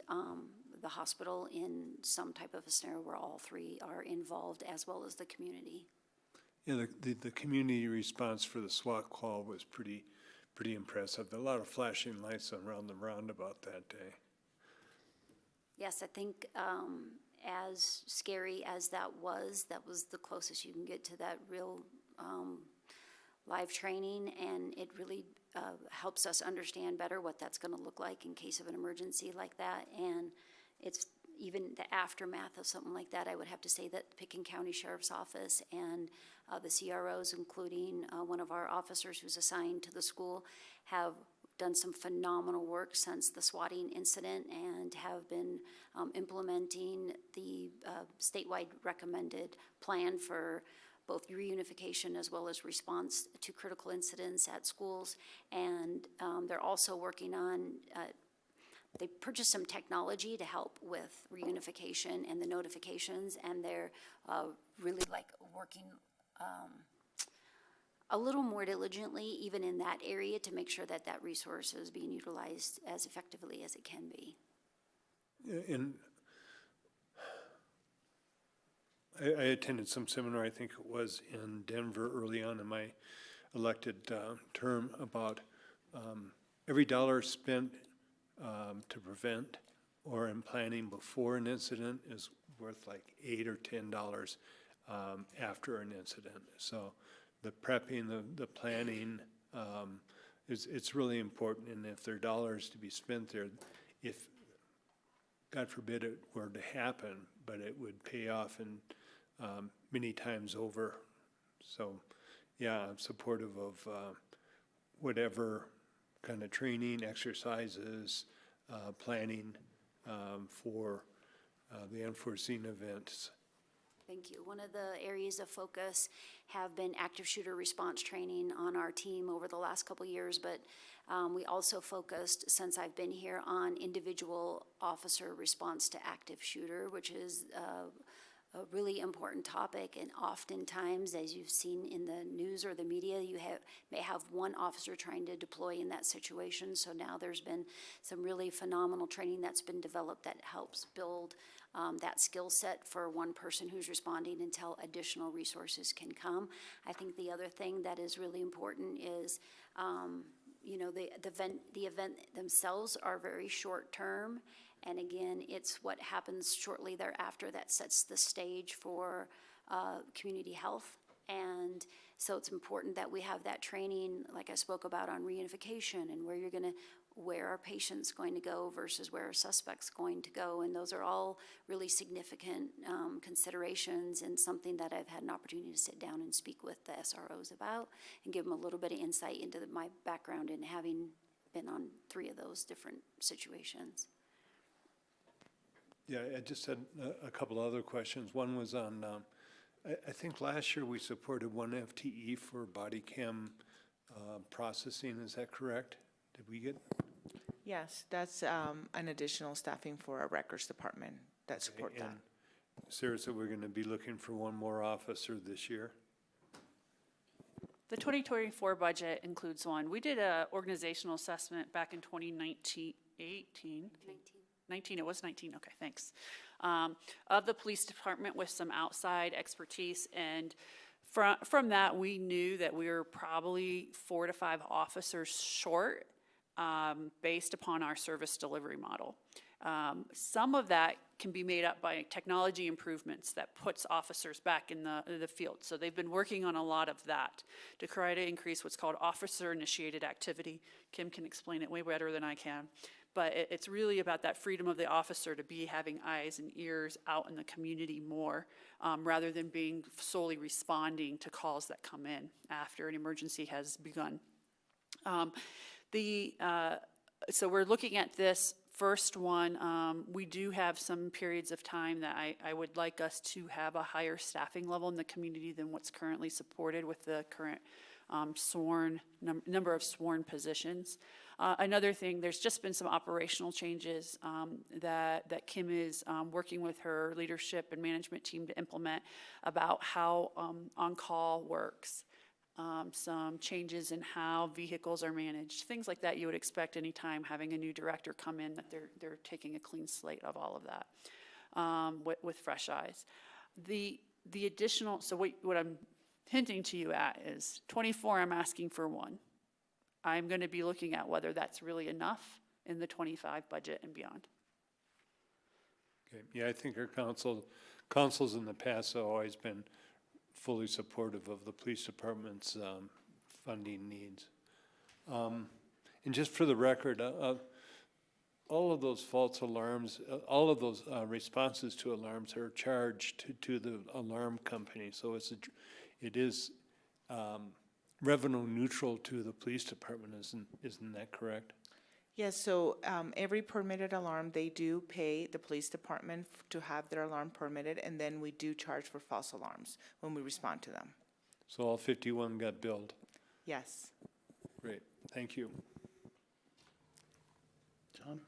the hospital in some type of a scenario where all three are involved, as well as the community. Yeah, the community response for the SWAT call was pretty impressive. A lot of flashing lights around the roundabout that day. Yes, I think as scary as that was the closest you can get to that real live training, and it really helps us understand better what that's going to look like in case of an emergency like that. And it's even the aftermath of something like that. I would have to say that Pickens County Sheriff's Office and the CROs, including one of our officers who's assigned to the school, have done some phenomenal work since the swatting incident, and have been implementing the statewide recommended plan for both reunification as well as response to critical incidents at schools. And they're also working on they purchased some technology to help with reunification and the notifications, and they're really working a little more diligently even in that area to make sure that that resource is being utilized as effectively as it can be. And I attended some seminar, I think it was in Denver early on in my elected term, about every dollar spent to prevent or in planning before an incident is worth like $8 or $10 after an incident. So the prepping, the planning, it's really important. And if there are dollars to be spent there, if God forbid it were to happen, but it would pay off in many times over. So yeah, I'm supportive of whatever kind of training, exercises, planning for the unforeseen events. Thank you. One of the areas of focus have been active shooter response training on our team over the last couple years, but we also focused, since I've been here, on individual officer response to active shooter, which is a really important topic, and oftentimes, as you've seen in the news or the media, may have one officer trying to deploy in that situation. So now there's been some really phenomenal training that's been developed that helps build that skill set for one person who's responding until additional resources can come. I think the other thing that is really important is, the event themselves are very short term. And again, it's what happens shortly thereafter that sets the stage for community health. And so it's important that we have that training, like I spoke about, on reunification and where our patient's going to go versus where our suspect's going to go. And those are all really significant considerations, and something that I've had an opportunity to sit down and speak with the SROs about and give them a little bit of insight into my background in having been on 3 of those different situations. Yeah, I just had a couple other questions. One was on, I think last year we supported 1 FTE for body cam processing. Is that correct? Did we get? Yes, that's an additional staffing for our records department that support that. And Sarah said we're going to be looking for 1 more officer this year. The 2024 budget includes one. We did a organizational assessment back in 2019, 19, it was 19, okay, thanks, of the police department with some outside expertise. And from that, we knew that we were probably 4 to 5 officers short based upon our service delivery model. Some of that can be made up by technology improvements that puts officers back in the field. So they've been working on a lot of that to try to increase what's called officer-initiated activity. Kim can explain it way better than I can. But it's really about that freedom of the officer to be having eyes and ears out in the community more, rather than being solely responding to calls that come in after an emergency has begun. So we're looking at this first one. We do have some periods of time that I would like us to have a higher staffing level in the community than what's currently supported with the current number of sworn positions. Another thing, there's just been some operational changes that Kim is working with her leadership and management team to implement about how on-call works. Some changes in how vehicles are managed, things like that you would expect anytime having a new director come in, that they're taking a clean slate of all of that with fresh eyes. The additional, so what I'm hinting to you at is 24, I'm asking for 1. I'm going to be looking at whether that's really enough in the 25 budget and beyond. Okay. Yeah, I think our councils in the past have always been fully supportive of the police department's funding needs. And just for the record, all of those false alarms, all of those responses to alarms are charged to the alarm company. So it is revenue neutral to the police department, isn't that correct? Yes, so every permitted alarm, they do pay the police department to have their alarm permitted, and then we do charge for false alarms when we respond to them. So all 51 got billed. Yes. Great, thank you. John?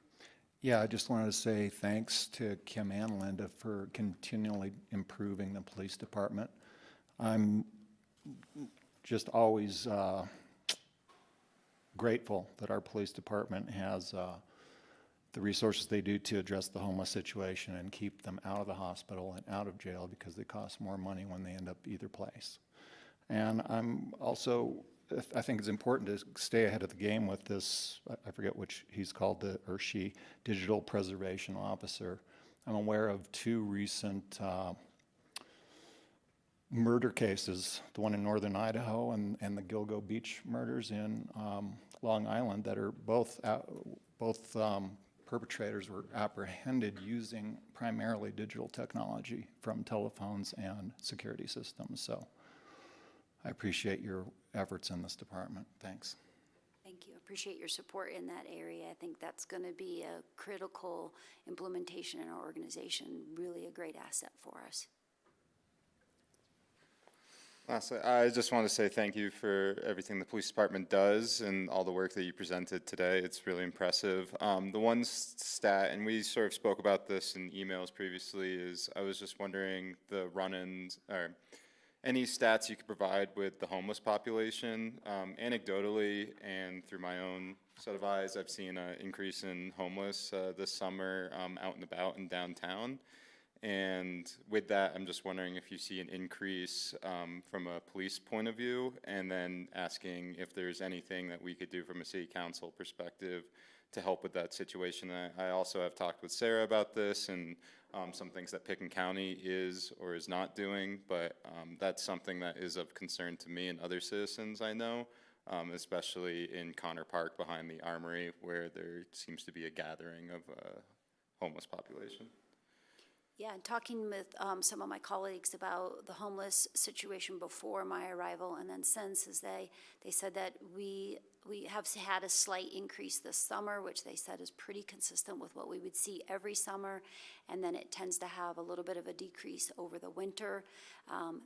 Yeah, I just wanted to say thanks to Kim and Linda for continually improving the police department. I'm just always grateful that our police department has the resources they do to address the homeless situation and keep them out of the hospital and out of jail, because they cost more money when they end up either place. And I'm also, I think it's important to stay ahead of the game with this, I forget which he's called, or she, digital preservation officer. I'm aware of 2 recent murder cases, the one in northern Idaho and the Gilgo Beach murders in Long Island, that are both perpetrators were apprehended using primarily digital technology from telephones and security systems. So I appreciate your efforts in this department. Thanks. Thank you. Appreciate your support in that area. I think that's going to be a critical implementation in our organization, really a great asset for us. Lastly, I just want to say thank you for everything the police department does and all the work that you presented today. It's really impressive. The one stat, and we sort of spoke about this in emails previously, is I was just wondering the run-ins, or any stats you could provide with the homeless population. Anecdotally and through my own set of eyes, I've seen an increase in homeless this summer out and about in downtown. And with that, I'm just wondering if you see an increase from a police point of view, and then asking if there's anything that we could do from a city council perspective to help with that situation. I also have talked with Sarah about this and some things that Picken County is or is not doing, but that's something that is of concern to me and other citizens I know, especially in Connor Park behind the Armory, where there seems to be a gathering of homeless population. Yeah, and talking with some of my colleagues about the homeless situation before my arrival and then since, is they said that we have had a slight increase this summer, which they said is pretty consistent with what we would see every summer, and then it tends to have a little bit of a decrease over the winter.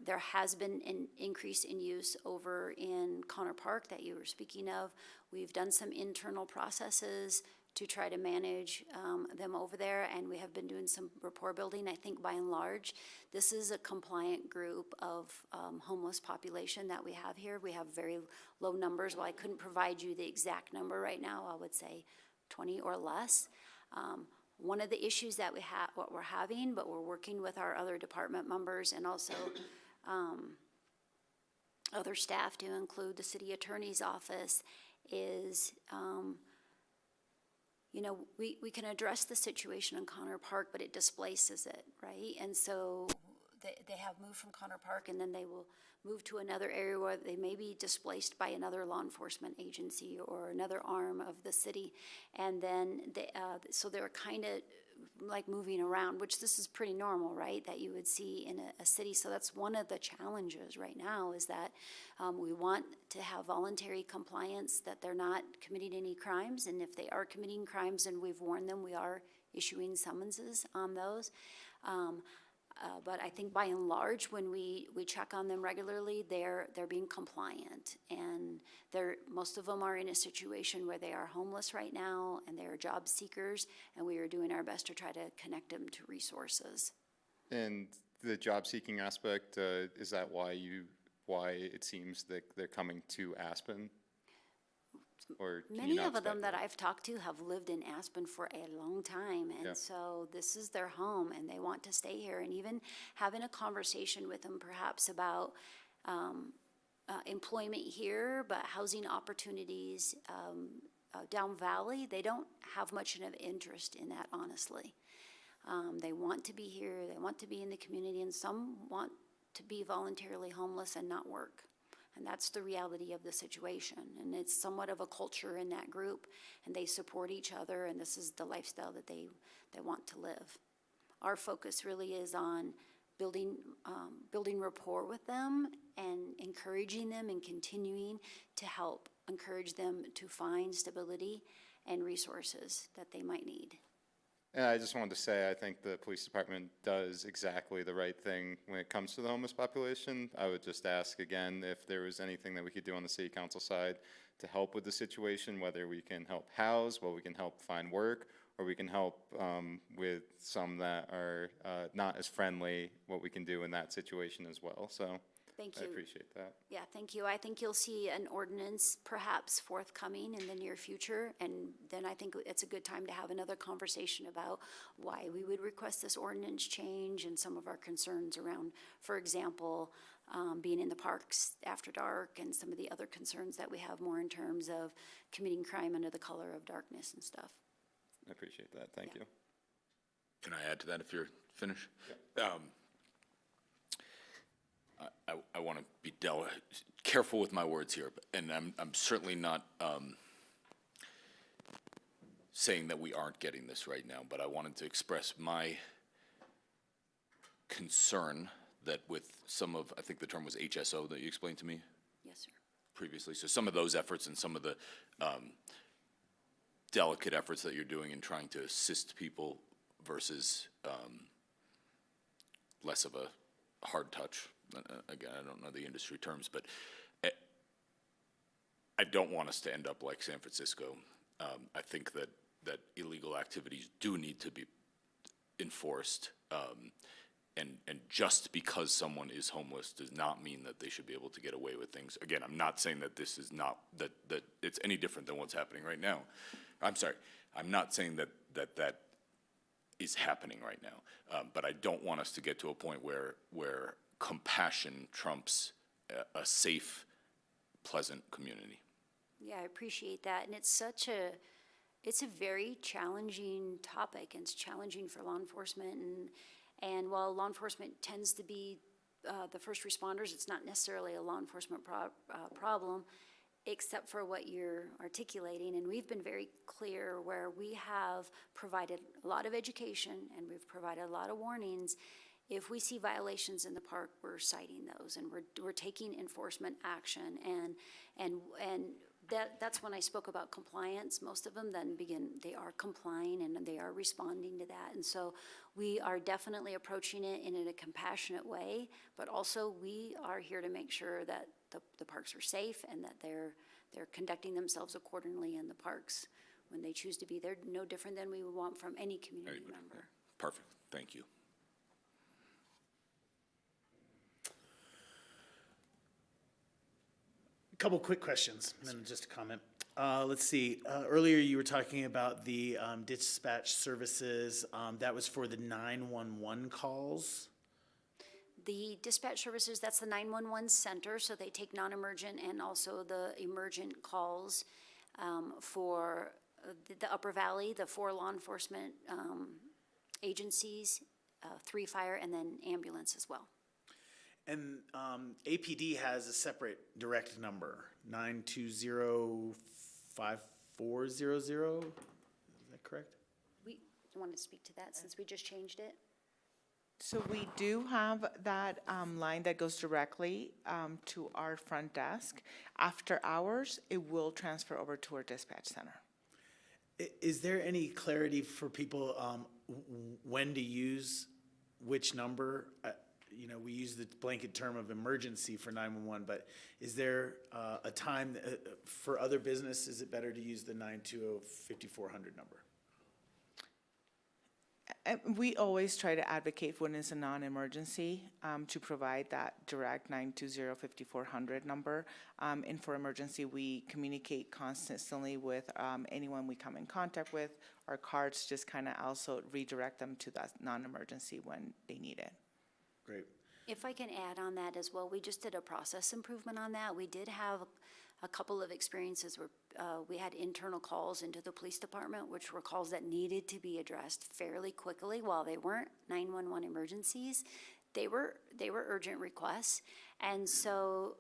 There has been an increase in use over in Connor Park that you were speaking of. We've done some internal processes to try to manage them over there, and we have been doing some rapport building. I think by and large, this is a compliant group of homeless population that we have here. We have very low numbers. While I couldn't provide you the exact number right now, I would say 20 or less. One of the issues that what we're having, but we're working with our other department members and also other staff to include the city attorney's office, is you know, we can address the situation in Connor Park, but it displaces it, right? And so they have moved from Connor Park, and then they will move to another area where they may be displaced by another law enforcement agency or another arm of the city. And then so they're kind of like moving around, which this is pretty normal, right, that you would see in a city. So that's one of the challenges right now, is that we want to have voluntary compliance, that they're not committing any crimes, and if they are committing crimes and we've warned them, we are issuing summonses on those. But I think by and large, when we check on them regularly, they're being compliant, and most of them are in a situation where they are homeless right now and they are job seekers, and we are doing our best to try to connect them to resources. And the job seeking aspect, is that why it seems that they're coming to Aspen? Or Many of them that I've talked to have lived in Aspen for a long time, and so this is their home, and they want to stay here. And even having a conversation with them perhaps about employment here, but housing opportunities down valley, they don't have much of an interest in that, honestly. They want to be here, they want to be in the community, and some want to be voluntarily homeless and not work. And that's the reality of the situation. And it's somewhat of a culture in that group, and they support each other, and this is the lifestyle that they want to live. Our focus really is on building rapport with them and encouraging them and continuing to help encourage them to find stability and resources that they might need. And I just wanted to say, I think the police department does exactly the right thing when it comes to the homeless population. I would just ask again if there was anything that we could do on the city council side to help with the situation, whether we can help house, whether we can help find work, or we can help with some that are not as friendly, what we can do in that situation as well. So Thank you. I appreciate that. Yeah, thank you. I think you'll see an ordinance perhaps forthcoming in the near future, and then I think it's a good time to have another conversation about why we would request this ordinance change and some of our concerns around, for example, being in the parks after dark, and some of the other concerns that we have more in terms of committing crime under the color of darkness and stuff. I appreciate that. Thank you. Can I add to that if you're finished? I want to be careful with my words here, and I'm certainly not saying that we aren't getting this right now, but I wanted to express my concern that with some of, I think the term was HSO that you explained to me Yes, sir. previously, so some of those efforts and some of the delicate efforts that you're doing in trying to assist people versus less of a hard touch again, I don't know the industry terms, but I don't want us to end up like San Francisco. I think that illegal activities do need to be enforced. And just because someone is homeless does not mean that they should be able to get away with things. Again, I'm not saying that this is not, that it's any different than what's happening right now. I'm sorry, I'm not saying that is happening right now. But I don't want us to get to a point where compassion trumps a safe, pleasant community. Yeah, I appreciate that, and it's a very challenging topic, and it's challenging for law enforcement, and while law enforcement tends to be the first responders, it's not necessarily a law enforcement problem, except for what you're articulating, and we've been very clear where we have provided a lot of education, and we've provided a lot of warnings. If we see violations in the park, we're citing those, and we're taking enforcement action, and that's when I spoke about compliance. Most of them then they are complying and they are responding to that. And so we are definitely approaching it in a compassionate way, but also we are here to make sure that the parks are safe and that they're conducting themselves accordingly in the parks when they choose to be there, no different than we would want from any community member. Perfect, thank you. Couple quick questions, and then just a comment. Let's see, earlier you were talking about the dispatch services, that was for the 911 calls? The dispatch services, that's the 911 center, so they take non-emergent and also the emergent calls for the Upper Valley, the 4 law enforcement agencies, 3 fire, and then ambulance as well. And APD has a separate direct number, 920-5400, is that correct? We want to speak to that since we just changed it. So we do have that line that goes directly to our front desk. After hours, it will transfer over to our dispatch center. Is there any clarity for people when to use which number? You know, we use the blanket term of emergency for 911, but is there a time for other business? Is it better to use the 920-5400 number? We always try to advocate when it's a non-emergency to provide that direct 920-5400 number. And for emergency, we communicate constantly with anyone we come in contact with. Our cards just kind of also redirect them to that non-emergency when they need it. Great. If I can add on that as well, we just did a process improvement on that. We did have a couple of experiences where we had internal calls into the police department, which were calls that needed to be addressed fairly quickly. While they weren't 911 emergencies, they were urgent requests. And so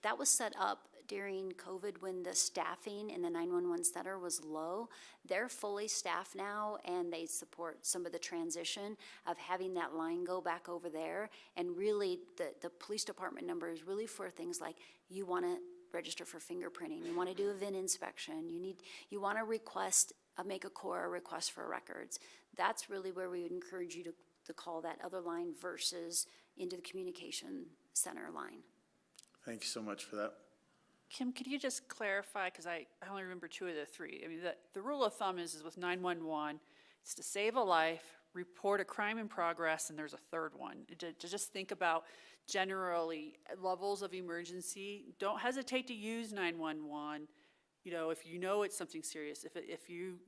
that was set up during COVID when the staffing in the 911 center was low. They're fully staffed now, and they support some of the transition of having that line go back over there. And really, the police department number is really for things like you want to register for fingerprinting, you want to do a VIN inspection, you want to request, make a CoA request for records. That's really where we would encourage you to call that other line versus into the communication center line. Thank you so much for that. Kim, could you just clarify, because I only remember 2 of the 3. I mean, the rule of thumb is with 911, it's to save a life, report a crime in progress, and there's a third one. To just think about generally levels of emergency. Don't hesitate to use 911. You know, if you know it's something serious, if you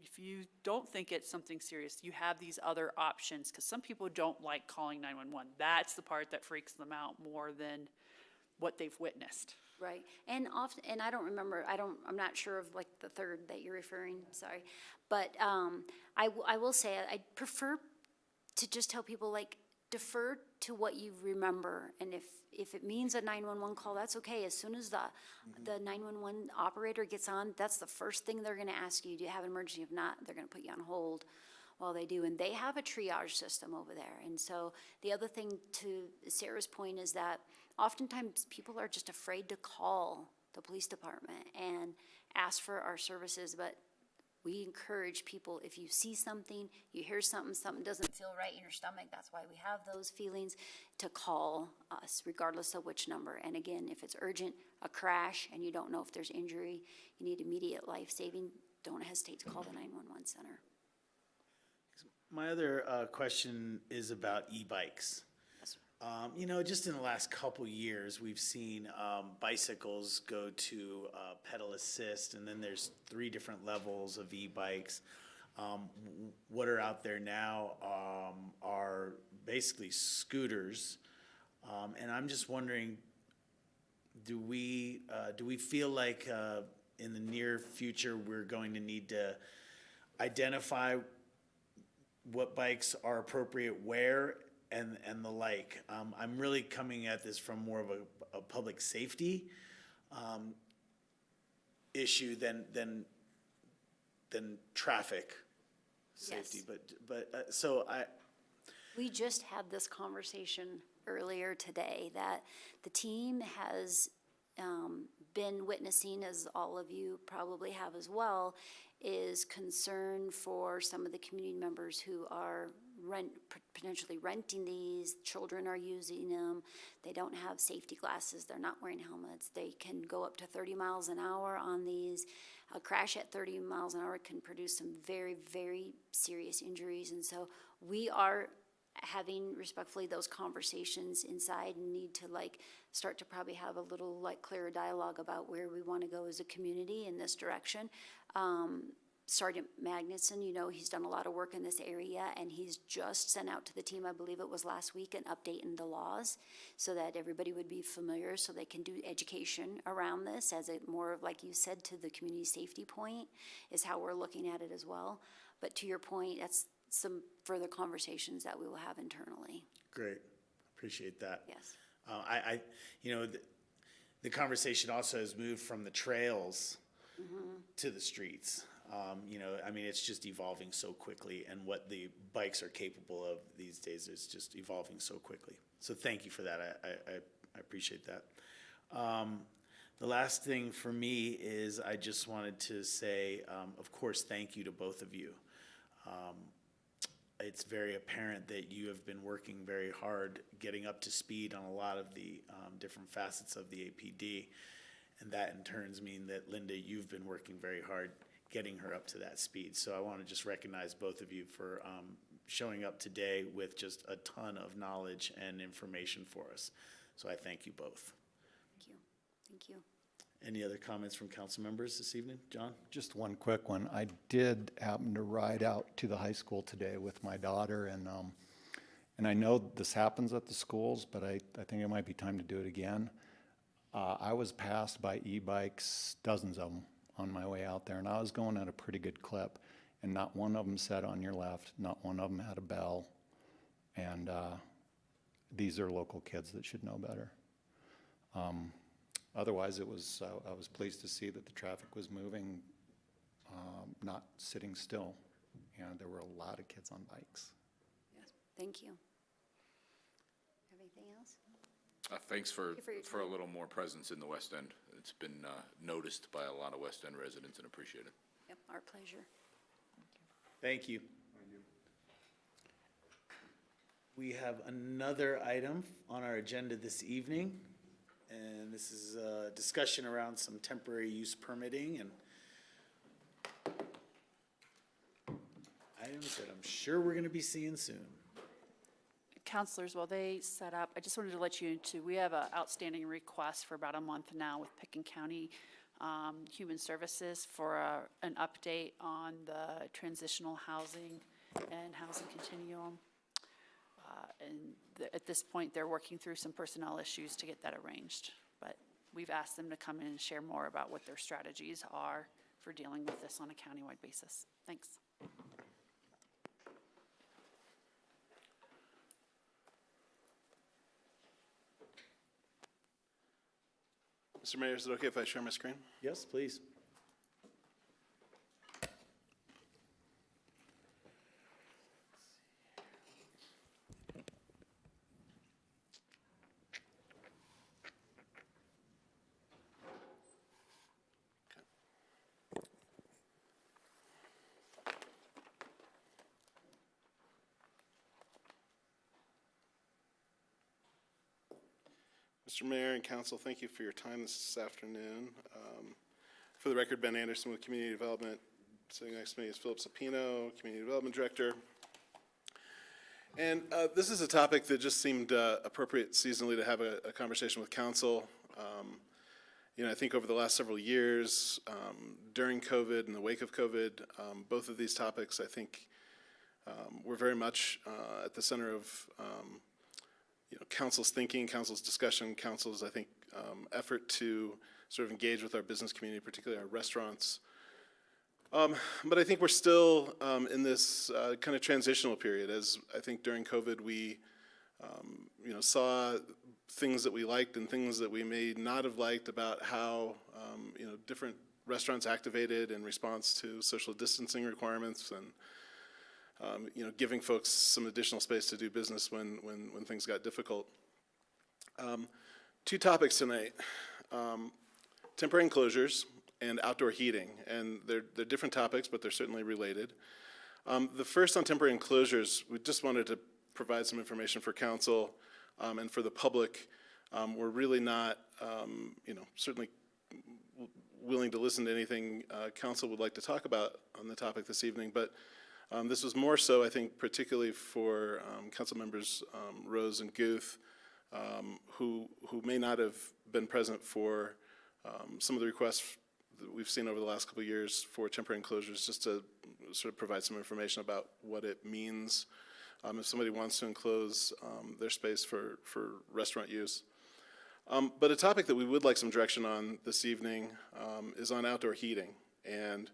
don't think it's something serious, you have these other options, because some people don't like calling 911. That's the part that freaks them out more than what they've witnessed. Right, and often, and I don't remember, I'm not sure of like the third that you're referring, sorry. But I will say, I prefer to just tell people, like, defer to what you remember. And if it means a 911 call, that's okay. As soon as the 911 operator gets on, that's the first thing they're gonna ask you, do you have an emergency? If not, they're gonna put you on hold while they do. And they have a triage system over there. And so the other thing, to Sarah's point, is that oftentimes people are just afraid to call the police department and ask for our services, but we encourage people, if you see something, you hear something, something doesn't feel right in your stomach, that's why we have those feelings, to call us regardless of which number. And again, if it's urgent, a crash, and you don't know if there's injury, you need immediate life-saving, don't hesitate to call the 911 center. My other question is about e-bikes. You know, just in the last couple years, we've seen bicycles go to pedal assist, and then there's 3 different levels of e-bikes. What are out there now are basically scooters, and I'm just wondering, do we feel like in the near future we're going to need to identify what bikes are appropriate where and the like? I'm really coming at this from more of a public safety issue than traffic safety. Yes. But so We just had this conversation earlier today that the team has been witnessing, as all of you probably have as well, is concern for some of the community members who are potentially renting these. Children are using them. They don't have safety glasses. They're not wearing helmets. They can go up to 30 miles an hour on these. A crash at 30 miles an hour can produce some very, very serious injuries. And so we are having respectfully those conversations inside and need to start to probably have a little clearer dialogue about where we want to go as a community in this direction. Sergeant Magnuson, you know, he's done a lot of work in this area, and he's just sent out to the team, I believe it was last week, an update in the laws so that everybody would be familiar, so they can do education around this as a more of, like you said, to the community safety point is how we're looking at it as well. But to your point, that's some further conversations that we will have internally. great, appreciate that. Yes. You know, the conversation also has moved from the trails to the streets. You know, I mean, it's just evolving so quickly, and what the bikes are capable of these days is just evolving so quickly. So thank you for that. I appreciate that. The last thing for me is I just wanted to say, of course, thank you to both of you. It's very apparent that you have been working very hard getting up to speed on a lot of the different facets of the APD. And that in turns mean that, Linda, you've been working very hard getting her up to that speed. So I want to just recognize both of you for showing up today with just a ton of knowledge and information for us. So I thank you both. Thank you. Thank you. Any other comments from council members this evening? John? Just one quick one. I did happen to ride out to the high school today with my daughter, and I know this happens at the schools, but I think it might be time to do it again. I was passed by e-bikes, dozens of them, on my way out there, and I was going at a pretty good clip, and not one of them said on your left, not one of them had a bell, and these are local kids that should know better. Otherwise, I was pleased to see that the traffic was moving, not sitting still, and there were a lot of kids on bikes. Yes. Thank you. Have anything else? Thanks for your a time. little more presence in the West End. It's been noticed by a lot of West End residents and appreciated. Yep, our pleasure. Thank you. We have another item on our agenda this evening, and this is a discussion around some temporary use permitting and items that I'm sure we're going to be seeing soon. Counselors, while they set up, I just wanted to let you into, we have an outstanding request for about a month now with Picken County Human Services for an update on the transitional housing and housing continuum. At this point, they're working through some personnel issues to get that arranged. But we've asked them to come in and share more about what their strategies are for dealing with this on a countywide basis. Thanks. Mr. Mayor, is it okay if I share my screen? Yes, please. Mr. Mayor and Council, thank you for your time this afternoon. For the record, Ben Anderson with Community Development. Sitting next to me is Philip Sapino, Community Development Director. And this is a topic that just seemed appropriate seasonally to have a conversation with Council. You know, I think over the last several years, during COVID and the wake of COVID, both of these topics, I think, were very much at the center of you know, Council's thinking, Council's discussion, Council's, I think, effort to sort of engage with our business community, particularly our restaurants. But I think we're still in this kind of transitional period, as I think during COVID we, you know, saw things that we liked and things that we may not have liked about how, you know, different restaurants activated in response to social distancing requirements and, you know, giving folks some additional space to do business when things got difficult. Two topics tonight, temporary enclosures and outdoor heating, and they're different topics, but they're certainly related. The first on temporary enclosures, we just wanted to provide some information for Council and for the public. We're really not, you know, certainly willing to listen to anything Council would like to talk about on the topic this evening, but this was more so, I think, particularly for Council members Rose and Guth, who may not have been present for some of the requests that we've seen over the last couple of years for temporary enclosures, just to sort of provide some information about what it means if somebody wants to enclose their space for restaurant use. But a topic that we would like some direction on this evening is on outdoor heating. And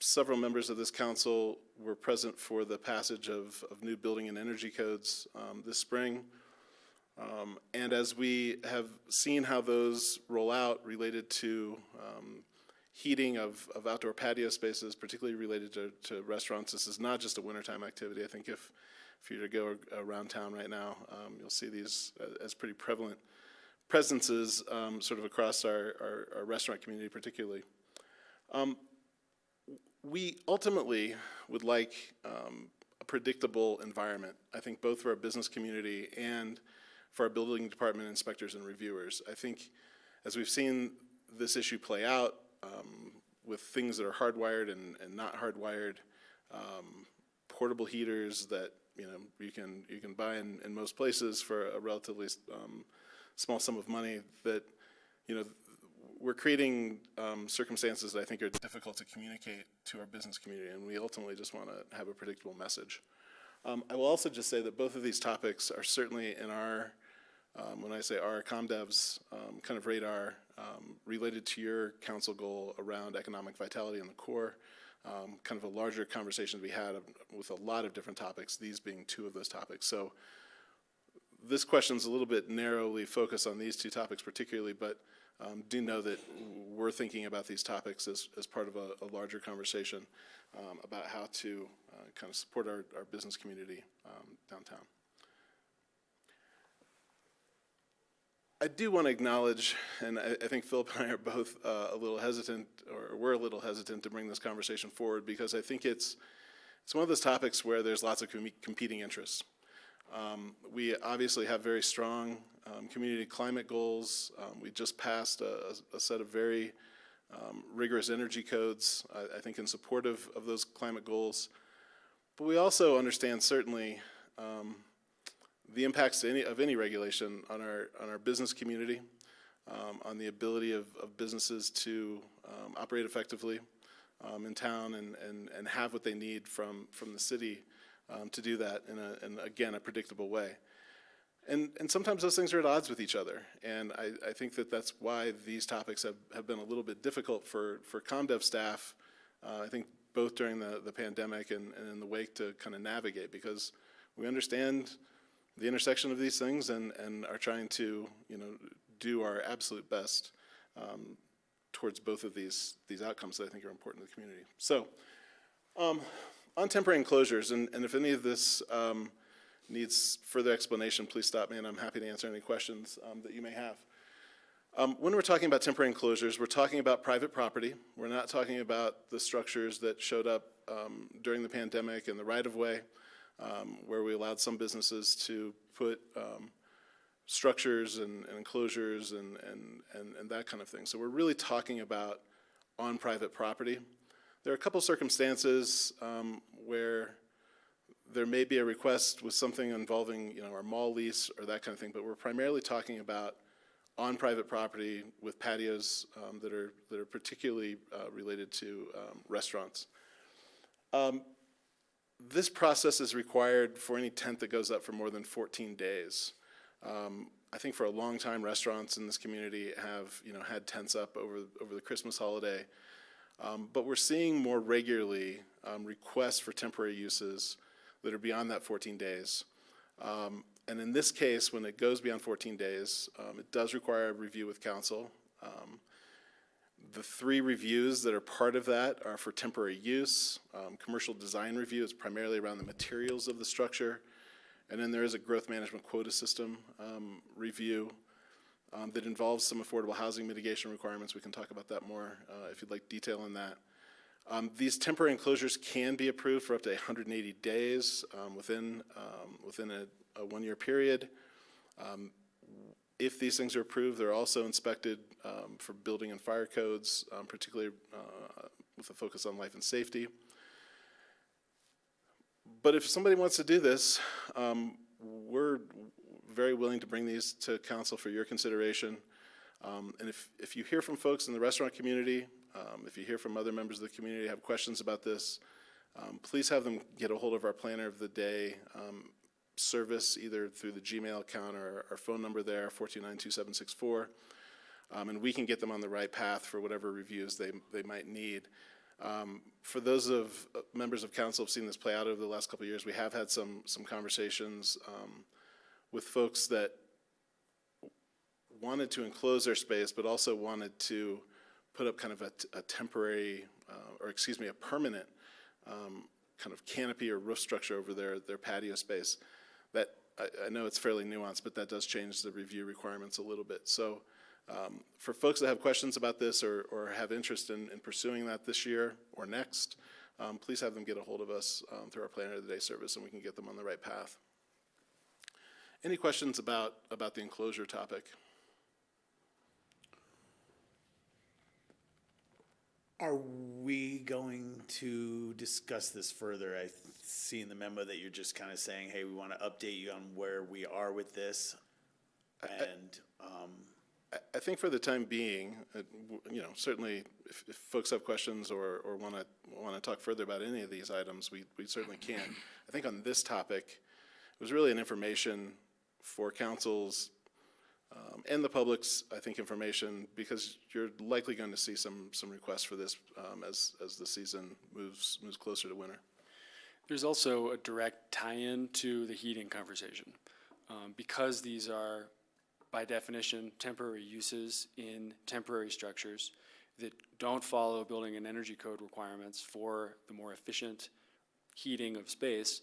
several members of this council were present for the passage of new building and energy codes this spring. And as we have seen how those roll out related to heating of outdoor patio spaces, particularly related to restaurants, this is not just a wintertime activity. I think if you were to go around town right now, you'll see these as pretty prevalent presences sort of across our restaurant community particularly. We ultimately would like a predictable environment, I think, both for our business community and for our building department inspectors and reviewers. I think as we've seen this issue play out with things that are hardwired and not hardwired, portable heaters that you can buy in most places for a relatively small sum of money, that we're creating circumstances that I think are difficult to communicate to our business community, and we ultimately just want to have a predictable message. I will also just say that both of these topics are certainly in our, when I say our ComDev's kind of radar, related to your council goal around economic vitality in the core, kind of a larger conversation to be had with a lot of different topics, these being two of those topics. So this question's a little bit narrowly focused on these two topics particularly, but do know that we're thinking about these topics as part of a larger conversation about how to kind of support our business community downtown. I do want to acknowledge, and I think Philip and I are both a little hesitant, or we're a little hesitant to bring this conversation forward, because I think it's one of those topics where there's lots of competing interests. We obviously have very strong community climate goals. We just passed a set of very rigorous energy codes, I think in support of those climate goals. But we also understand certainly the impacts of any regulation on our business community, on the ability of businesses to operate effectively in town and have what they need from the city to do that in again, a predictable way. And sometimes those things are at odds with each other. And I think that's why these topics have been a little bit difficult for ComDev staff, I think both during the pandemic and in the wake, to kind of navigate, because we understand the intersection of these things and are trying to do our absolute best towards both of these outcomes that I think are important to the community. So on temporary enclosures, and if any of this needs further explanation, please stop me and I'm happy to answer any questions that you may have. When we're talking about temporary enclosures, we're talking about private property. We're not talking about the structures that showed up during the pandemic in the right-of-way, where we allowed some businesses to put structures and enclosures and that kind of thing. So we're really talking about on private property. There are a couple circumstances where there may be a request with something involving, our mall lease or that kind of thing, but we're primarily talking about on private property with patios that are particularly related to restaurants. This process is required for any tent that goes up for more than 14 days. I think for a long time, restaurants in this community have, had tents up over the Christmas holiday. But we're seeing more regularly requests for temporary uses that are beyond that 14 days. And in this case, when it goes beyond 14 days, it does require a review with council. The 3 reviews that are part of that are for temporary use. Commercial design review is primarily around the materials of the structure. And then there is a growth management quota system review that involves some affordable housing mitigation requirements. We can talk about that more if you'd like detail on that. These temporary enclosures can be approved for up to 180 days within a 1-year period. If these things are approved, they're also inspected for building and fire codes, particularly with a focus on life and safety. But if somebody wants to do this, we're very willing to bring these to council for your consideration. And if you hear from folks in the restaurant community, if you hear from other members of the community have questions about this, please have them get a hold of our planner of the day service, either through the Gmail account or our phone number there, 429-2764, and we can get them on the right path for whatever reviews they might need. For those of members of council who have seen this play out over the last couple of years, we have had some conversations with folks that wanted to enclose their space, but also wanted to put up kind of a temporary, a permanent kind of canopy or roof structure over their patio space. That, I know it's fairly nuanced, but that does change the review requirements a little bit. So for folks that have questions about this or have interest in pursuing that this year or next, please have them get a hold of us through our Planner of the Day service, and we can get them on the right path. Any questions about the enclosure topic? Are we going to discuss this further? I see in the memo that you're just kind of saying, hey, we want to update you on where we are with this. And I think for the time being, certainly if folks have questions or want to talk further about any of these items, we certainly can. I think on this topic, it was really an information for councils and the public's, I think, information, because you're likely going to see some requests for this as the season moves closer to winter. There's also a direct tie-in to the heating conversation. Because these are, by definition, temporary uses in temporary structures that don't follow building and energy code requirements for the more efficient heating of space,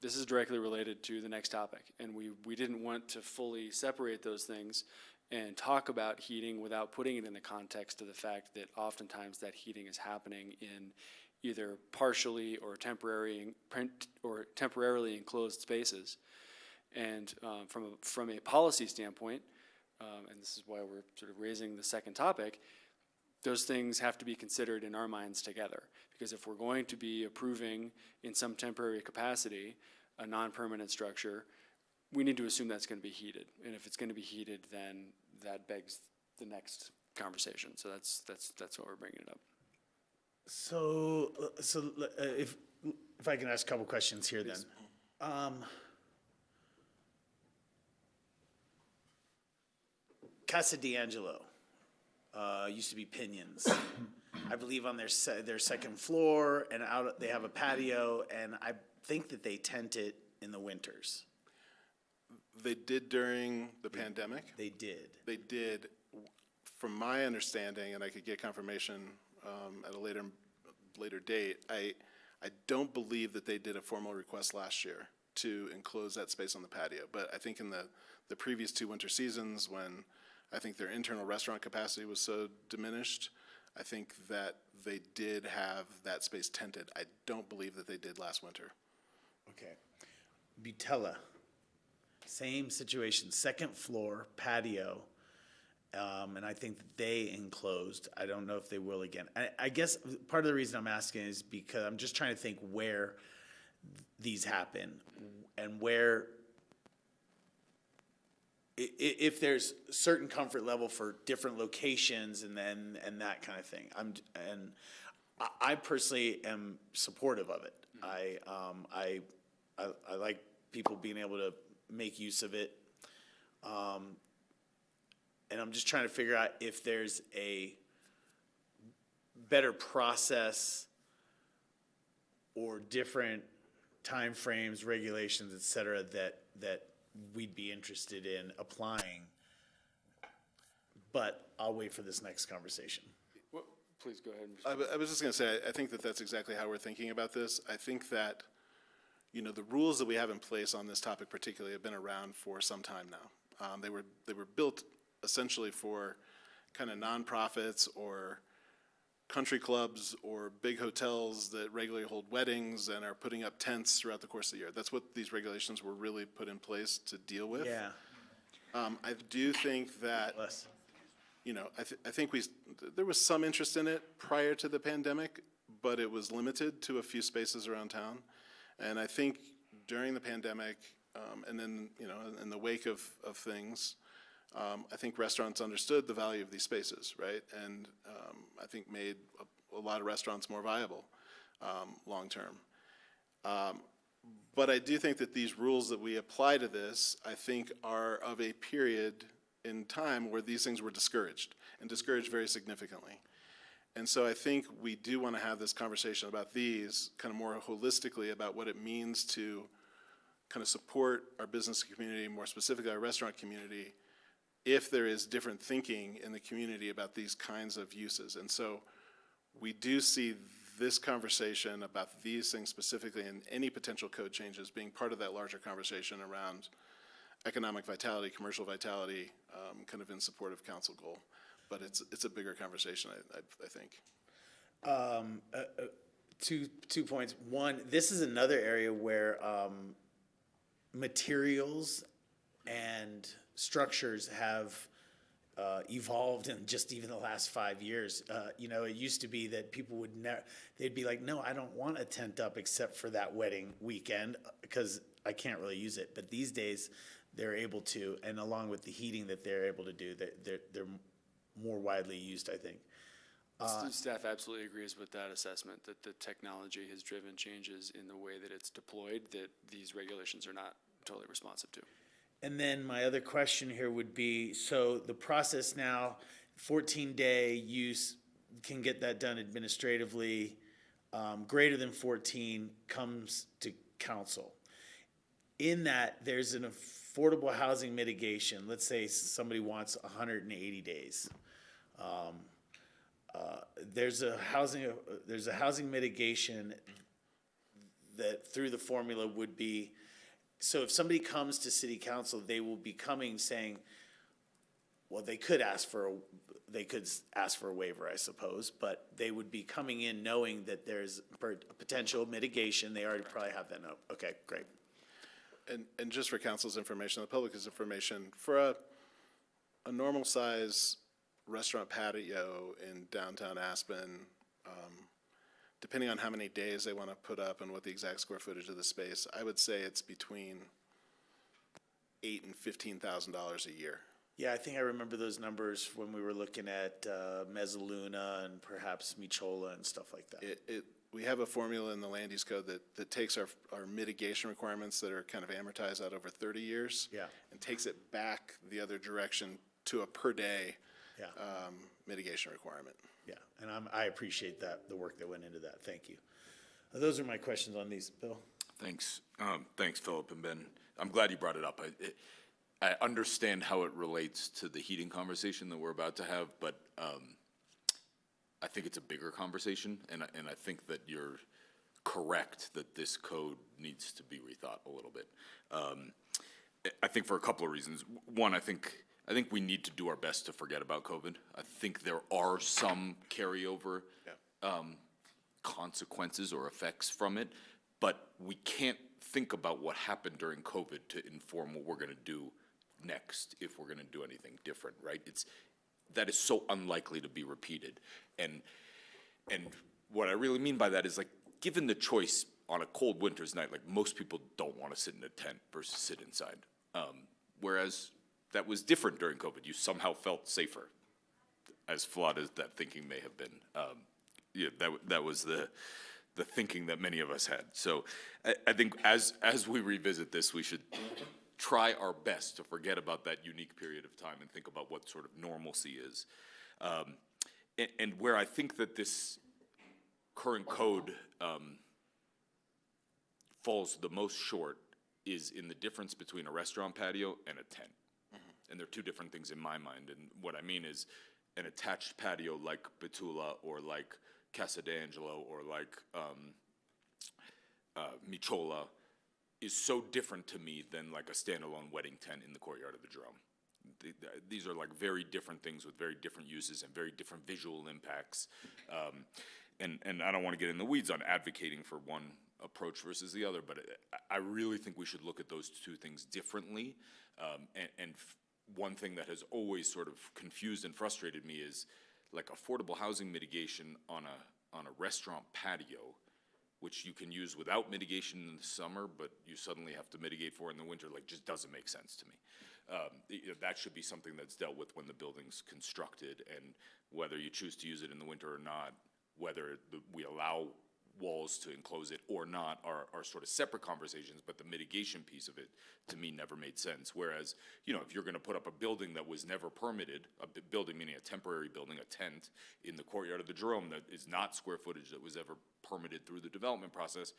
this is directly related to the next topic. And we didn't want to fully separate those things and talk about heating without putting it in the context of the fact that oftentimes that heating is happening in either partially or temporarily enclosed spaces. And from a policy standpoint, and this is why we're sort of raising the second topic, those things have to be considered in our minds together. Because if we're going to be approving in some temporary capacity a non-permanent structure, we need to assume that's going to be heated. And if it's going to be heated, then that begs the next conversation. So that's why we're bringing it up. so if I can ask a couple questions here, then. Casa D'Angelo used to be Pinions. I believe on their second floor, and out they have a patio, and I think that they tent it in the winters. They did during the pandemic. They did. They did, from my understanding, and I could get confirmation at a later date. I don't believe that they did a formal request last year to enclose that space on the patio. But I think in the previous 2 winter seasons, when I think their internal restaurant capacity was so diminished, I think that they did have that space tented. I don't believe that they did last winter. Okay. Butella. Same situation, second floor patio, and I think that they enclosed. I don't know if they will again. I guess part of the reason I'm asking is because I'm just trying to think where these happen and where, if there's certain comfort level for different locations and that kind of thing. I personally am supportive of it. I like people being able to make use of it. And I'm just trying to figure out if there's a better process or different timeframes, regulations, et cetera, that we'd be interested in applying. But I'll wait for this next conversation. Well, please go ahead. I was just going to say, I think that that's exactly how we're thinking about this. I think that, you know, the rules that we have in place on this topic particularly have been around for some time now. They were built essentially for kind of nonprofits or country clubs or big hotels that regularly hold weddings and are putting up tents throughout the course of the year. That's what these regulations were really put in place to deal with. Yeah. I do think that, Less. you know, I think there was some interest in it prior to the pandemic, but it was limited to a few spaces around town. And I think during the pandemic, and then, you know, in the wake of things, I think restaurants understood the value of these spaces, right? And I think made a lot of restaurants more viable long-term. But I do think that these rules that we apply to this, I think, are of a period in time where these things were discouraged, and discouraged very significantly. And so I think we do want to have this conversation about these kind of more holistically about what it means to kind of support our business community, more specifically our restaurant community, if there is different thinking in the community about these kinds of uses. And so we do see this conversation about these things specifically and any potential code changes being part of that larger conversation around economic vitality, commercial vitality, kind of in support of council goal. But it's a bigger conversation, I think. Two points. One, this is another area where materials and structures have evolved in just even the last 5 years. You know, it used to be that people would they'd be like, no, I don't want a tent up except for that wedding weekend because I can't really use it. But these days, they're able to, and along with the heating that they're able to do, they're more widely used, I think. Staff absolutely agrees with that assessment, that the technology has driven changes in the way that it's deployed that these regulations are not totally responsive to. And then my other question here would be, so the process now, 14-day use, can get that done administratively. Greater than 14 comes to council. In that, there's an affordable housing mitigation. Let's say somebody wants 180 days. There's a housing mitigation that through the formula would be, so if somebody comes to city council, they will be coming saying, well, they could ask for a waiver, I suppose, but they would be coming in knowing that there's a potential mitigation. They already probably have that note. Okay, great. And just for council's information, the public's information, for a normal size restaurant patio in downtown Aspen, depending on how many days they want to put up and what the exact square footage of the space, I would say it's between $8,000 and $15,000 a year. Yeah, I think I remember those numbers when we were looking at Mezzaluna and perhaps Michola and stuff like that. We have a formula in the land use code that takes our mitigation requirements that are kind of amortized out over 30 years. Yeah. And takes it back the other direction to a per day Yeah. Mitigation requirement. Yeah, and I appreciate that, the work that went into that. Thank you. Those are my questions on these, Bill. Thanks. Thanks, Philip and Ben. I'm glad you brought it up. I understand how it relates to the heating conversation that we're about to have, but I think it's a bigger conversation, and I think that you're correct that this code needs to be rethought a little bit. I think for a couple of reasons. One, I think we need to do our best to forget about COVID. I think there are some carryover consequences or effects from it, but we can't think about what happened during COVID to inform what we're gonna do next, if we're gonna do anything different, right? That is so unlikely to be repeated. And what I really mean by that is, like, given the choice on a cold winter's night, like, most people don't wanna sit in a tent versus sit inside. Whereas that was different during COVID. You somehow felt safer, as flawed as that thinking may have been. Yeah, that was the thinking that many of us had. So I think as we revisit this, we should try our best to forget about that unique period of time and think about what sort of normalcy is. And where I think that this current code falls the most short is in the difference between a restaurant patio and a tent. And they're two different things in my mind. And what I mean is an attached patio like Betula or like Casa d'Angelo or like Michola is so different to me than like a standalone wedding tent in the courtyard of the Jerome. These are like very different things with very different uses and very different visual impacts. And I don't want to get in the weeds on advocating for one approach versus the other, but I really think we should look at those two things differently. One thing that has always sort of confused and frustrated me is like affordable housing mitigation on a restaurant patio, which you can use without mitigation in the summer, but you suddenly have to mitigate for in the winter, like, just doesn't make sense to me. That should be something that's dealt with when the building's constructed, and whether you choose to use it in the winter or not, whether we allow walls to enclose it or not are sort of separate conversations, but the mitigation piece of it, to me, never made sense. Whereas, if you're gonna put up a building that was never permitted, a building meaning a temporary building, a tent, in the courtyard of the Jerome that is not square footage that was ever permitted through the development process,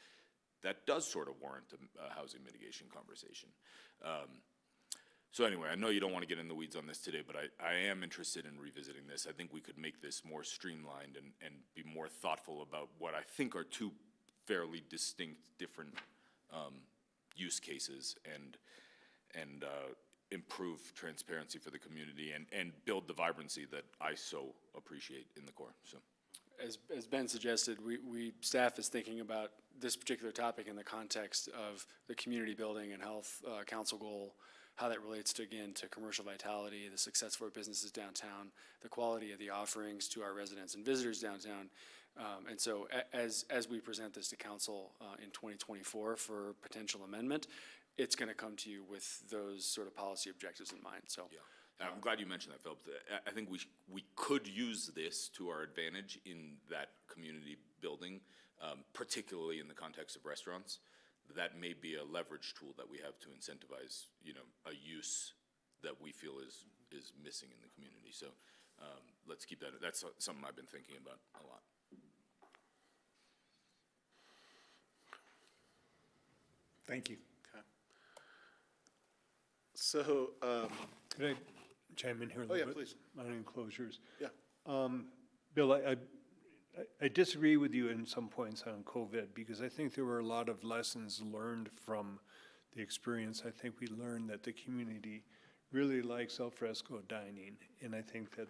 that does sort of warrant a housing mitigation conversation. So anyway, I know you don't want to get in the weeds on this today, but I am interested in revisiting this. I think we could make this more streamlined and be more thoughtful about what I think are two fairly distinct, different use cases, and improve transparency for the community and build the vibrancy that I so appreciate in the core. So, As Ben suggested, staff is thinking about this particular topic in the context of the community building and health council goal, how that relates to commercial vitality, the success of our businesses downtown, the quality of the offerings to our residents and visitors downtown. And so as we present this to council in 2024 for potential amendment, it's going to come to you with those sort of policy objectives in mind. So. yeah. I'm glad you mentioned that, Philip. I think we could use this to our advantage in that community building, particularly in the context of restaurants. That may be a leverage tool that we have to incentivize, a use that we feel is missing in the community. So let's keep that. That's something I've been thinking about a lot. Thank you. Okay. So, Could I chime in here a little bit? yeah, please. On enclosures. Yeah. Bill, I disagree with you in some points on COVID, because I think there were a lot of lessons learned from the experience. I think we learned that the community really likes al fresco dining, and I think that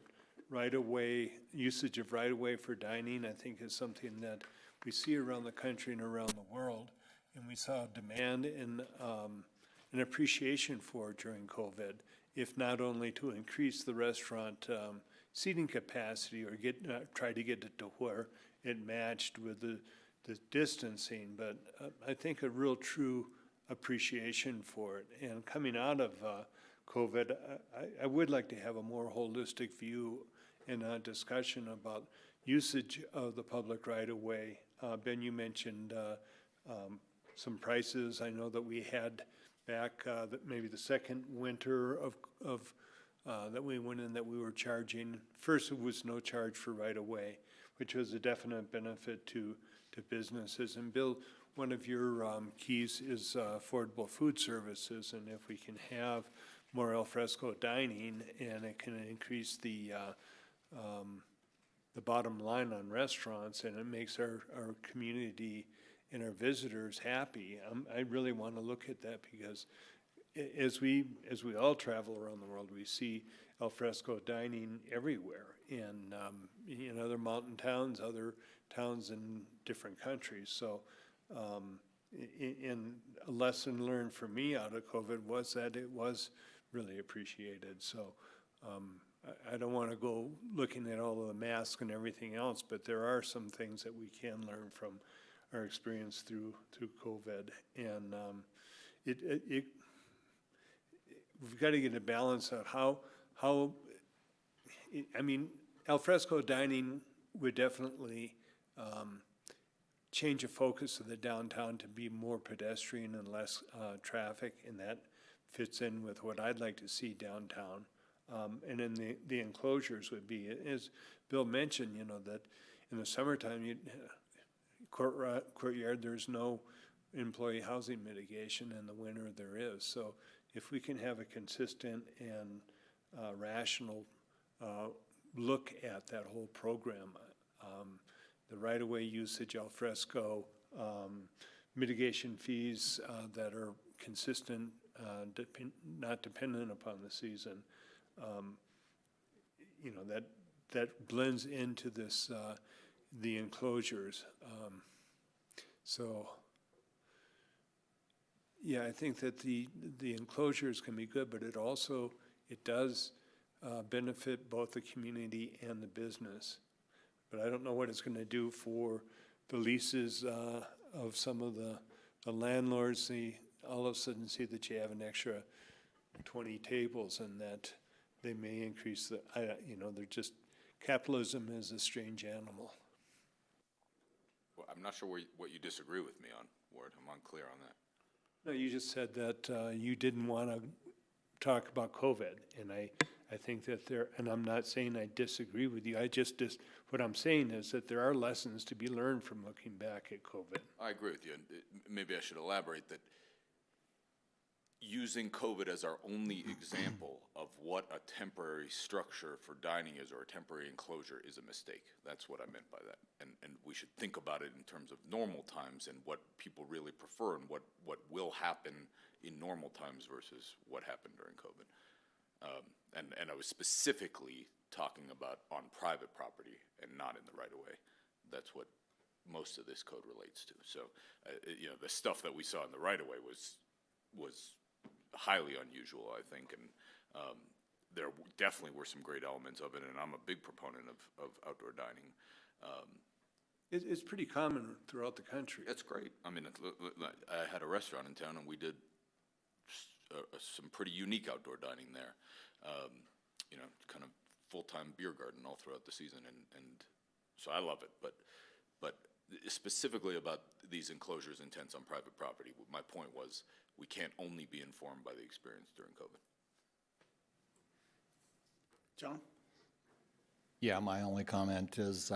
usage of right-of-way for dining, I think, is something that we see around the country and around the world, and we saw demand and an appreciation for during COVID, if not only to increase the restaurant seating capacity or try to get it to where it matched with the distancing, but I think a real true appreciation for it. And coming out of COVID, I would like to have a more holistic view and a discussion about usage of the public right-of-way. Ben, you mentioned some prices. I know that we had back maybe the second winter of that we went in, that we were charging. First, it was no charge for right-of-way, which was a definite benefit to businesses. And Bill, one of your keys is affordable food services, and if we can have more al fresco dining, and it can increase the bottom line on restaurants, and it makes our community and our visitors happy. I really want to look at that, because as we all travel around the world, we see al fresco dining everywhere, in other mountain towns, other towns in different countries. So and a lesson learned for me out of COVID was that it was really appreciated. So I don't want to go looking at all of the masks and everything else, but there are some things that we can learn from our experience through COVID. And we've got to get a balance of how I mean, alfresco dining would definitely change the focus of the downtown to be more pedestrian and less traffic, and that fits in with what I'd like to see downtown. And then the enclosures would be, as Bill mentioned, you know, that in the summertime, courtyard, there's no employee housing mitigation, in the winter there is. So if we can have a consistent and rational look at that whole program, the right-of-way usage, alfresco, mitigation fees that are consistent, not dependent upon the season, you know, that blends into this, the enclosures. So, yeah, I think that the enclosures can be good, but it does benefit both the community and the business. But I don't know what it's going to do for the leases of some of the landlords. All of a sudden see that you have an extra 20 tables, and that they may increase you know, they're just, capitalism is a strange animal. Well, I'm not sure what you disagree with me on, Ward. I'm unclear on that. No, you just said that you didn't want to talk about COVID, and I think that and I'm not saying I disagree with you, what I'm saying is that there are lessons to be learned from looking back at COVID. I agree with you, and maybe I should elaborate that using COVID as our only example of what a temporary structure for dining is, or a temporary enclosure, is a mistake. That's what I meant by that. And we should think about it in terms of normal times and what people really prefer, and what will happen in normal times versus what happened during COVID. And I was specifically talking about on private property and not in the right-of-way. That's what most of this code relates to. So, you know, the stuff that we saw in the right-of-way was highly unusual, I think, and there definitely were some great elements of it, and I'm a big proponent of outdoor dining. It's pretty common throughout the country. That's great. I mean, I had a restaurant in town, and we did some pretty unique outdoor dining there. You know, kind of full-time beer garden all throughout the season, and so I love it. But specifically about these enclosures and tents on private property, my point was we can't only be informed by the experience during COVID. John? Yeah, my only comment is,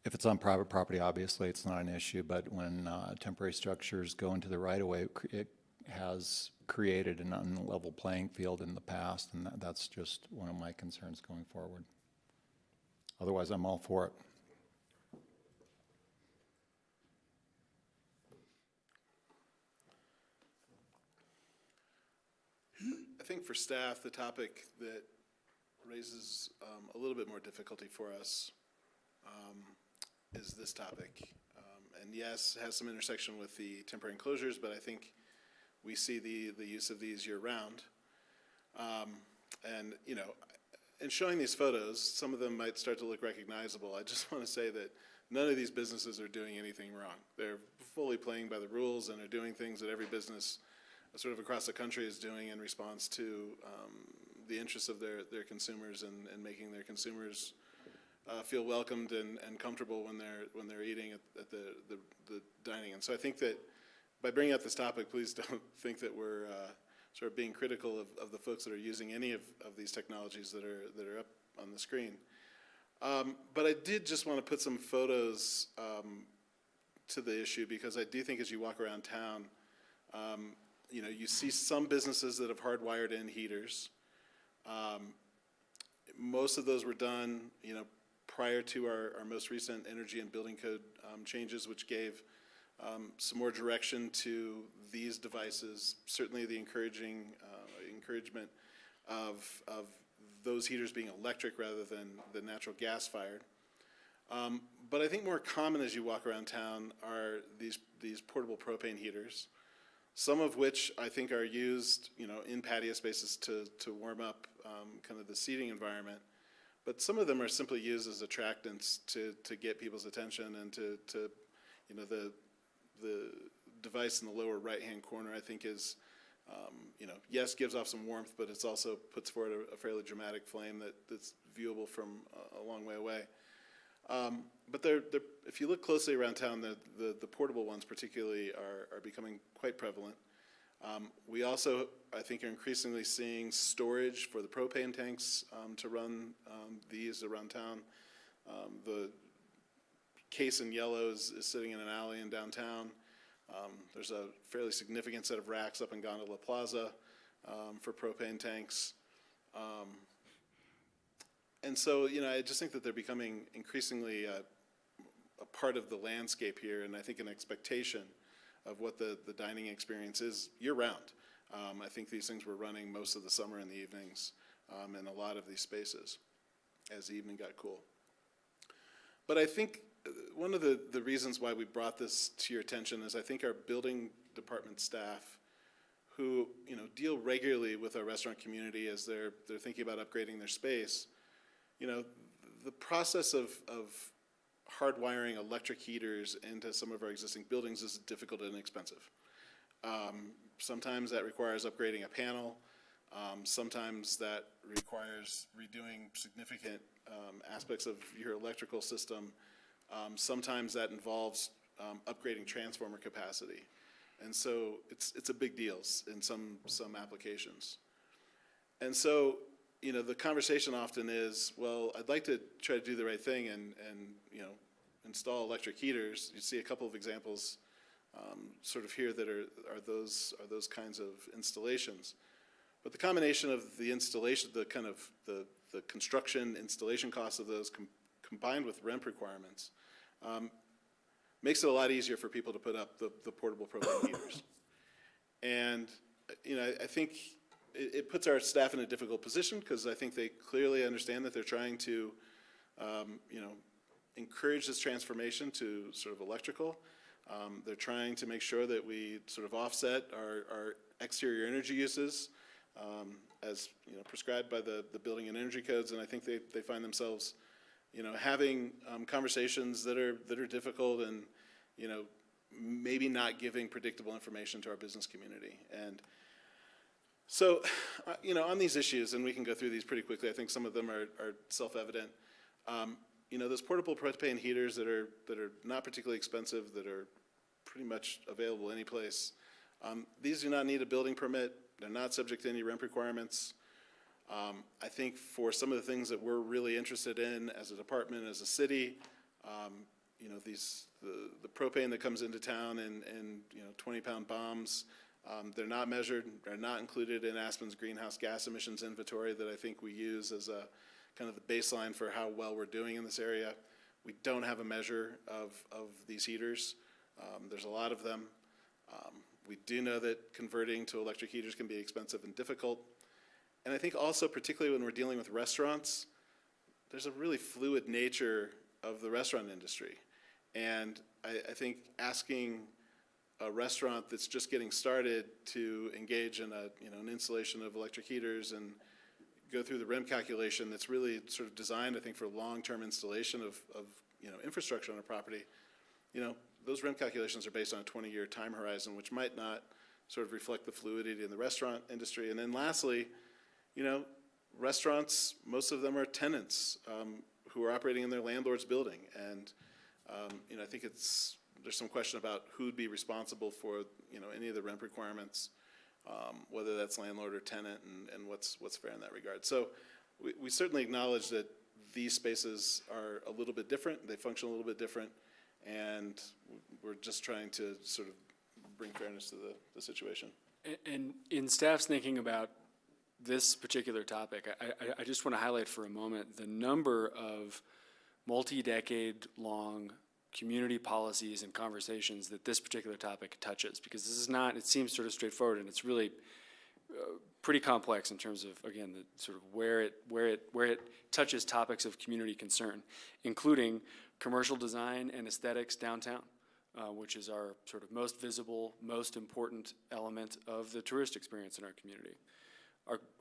if it's on private property, obviously it's not an issue, but when temporary structures go into the right-of-way, it has created an unlevel playing field in the past, and that's just one of my concerns going forward. Otherwise, I'm all for it. I think for staff, the topic that raises a little bit more difficulty for us is this topic. And yes, it has some intersection with the temporary enclosures, but I think we see the use of these year-round. And, you know, in showing these photos, some of them might start to look recognizable. I just want to say that none of these businesses are doing anything wrong. They're fully playing by the rules and are doing things that every business sort of across the country is doing in response to the interests of their consumers, and making their consumers feel welcomed and comfortable when they're eating at the dining. And so I think that by bringing up this topic, please don't think that we're sort of being critical of the folks that are using any of these technologies that are up on the screen. But I did just want to put some photos to the issue, because I do think as you walk around town, you know, you see some businesses that have hardwired in heaters. Most of those were done, you know, prior to our most recent energy and building code changes, which gave some more direction to these devices. Certainly the encouragement of those heaters being electric rather than natural gas fired. But I think more common as you walk around town are these portable propane heaters, some of which I think are used, in patio spaces to warm up kind of the seating environment. But some of them are simply used as attractants to get people's attention and to the device in the lower right-hand corner, I think is, yes, gives off some warmth, but it's also puts forward a fairly dramatic flame that's viewable from a long way away. But if you look closely around town, the portable ones particularly are becoming quite prevalent. We also, I think, are increasingly seeing storage for the propane tanks to run these around town. The case in yellow is sitting in an alley in downtown. There's a fairly significant set of racks up in Gondola Plaza for propane tanks. And so, I just think that they're becoming increasingly a part of the landscape here, and I think an expectation of what the dining experience is year-round. I think these things were running most of the summer in the evenings in a lot of these spaces as the evening got cool. But I think one of the reasons why we brought this to your attention is I think our building department staff who, deal regularly with our restaurant community as they're thinking about upgrading their space, the process of hardwiring electric heaters into some of our existing buildings is difficult and expensive. Sometimes that requires upgrading a panel. Sometimes that requires redoing significant aspects of your electrical system. Sometimes that involves upgrading transformer capacity. And so it's a big deal in some applications. And so, the conversation often is, well, I'd like to try to do the right thing and install electric heaters. You see a couple of examples sort of here that are those kinds of installations. But the combination of the installation, the kind of the construction installation costs of those combined with rent requirements makes it a lot easier for people to put up the portable propane heaters. And, I think it puts our staff in a difficult position because I think they clearly understand that they're trying to, encourage this transformation to sort of electrical. They're trying to make sure that we sort of offset our exterior energy uses as, prescribed by the building and energy codes. And I think they find themselves, having conversations that are difficult and, maybe not giving predictable information to our business community. And so, on these issues, and we can go through these pretty quickly, I think some of them are self-evident. Those portable propane heaters that are not particularly expensive, that are pretty much available any place, these do not need a building permit. They're not subject to any rent requirements. I think for some of the things that we're really interested in as a department, as a city, the propane that comes into town in 20-pound bombs, they're not measured, they're not included in Aspen's greenhouse gas emissions inventory that I think we use as a kind of the baseline for how well we're doing in this area. We don't have a measure of these heaters. There's a lot of them. We do know that converting to electric heaters can be expensive and difficult. And I think also, particularly when we're dealing with restaurants, there's a really fluid nature of the restaurant industry. And I think asking a restaurant that's just getting started to engage in an installation of electric heaters and go through the REM calculation that's really sort of designed, I think, for long-term installation of infrastructure on a property, those REM calculations are based on a 20-year time horizon, which might not sort of reflect the fluidity in the restaurant industry. And then lastly, restaurants, most of them are tenants who are operating in their landlord's building. And, I think there's some question about who'd be responsible for, any of the rent requirements, whether that's landlord or tenant, and what's fair in that regard. So we certainly acknowledge that these spaces are a little bit different. They function a little bit different. And we're just trying to sort of bring fairness to the situation. And in staff's thinking about this particular topic, I just want to highlight for a moment the number of multi-decade-long community policies and conversations that this particular topic touches, because this is not, it seems sort of straightforward, and it's really pretty complex in terms of, again, the sort of where it touches topics of community concern, including commercial design and aesthetics downtown, which is our sort of most visible, most important element of the tourist experience in our community.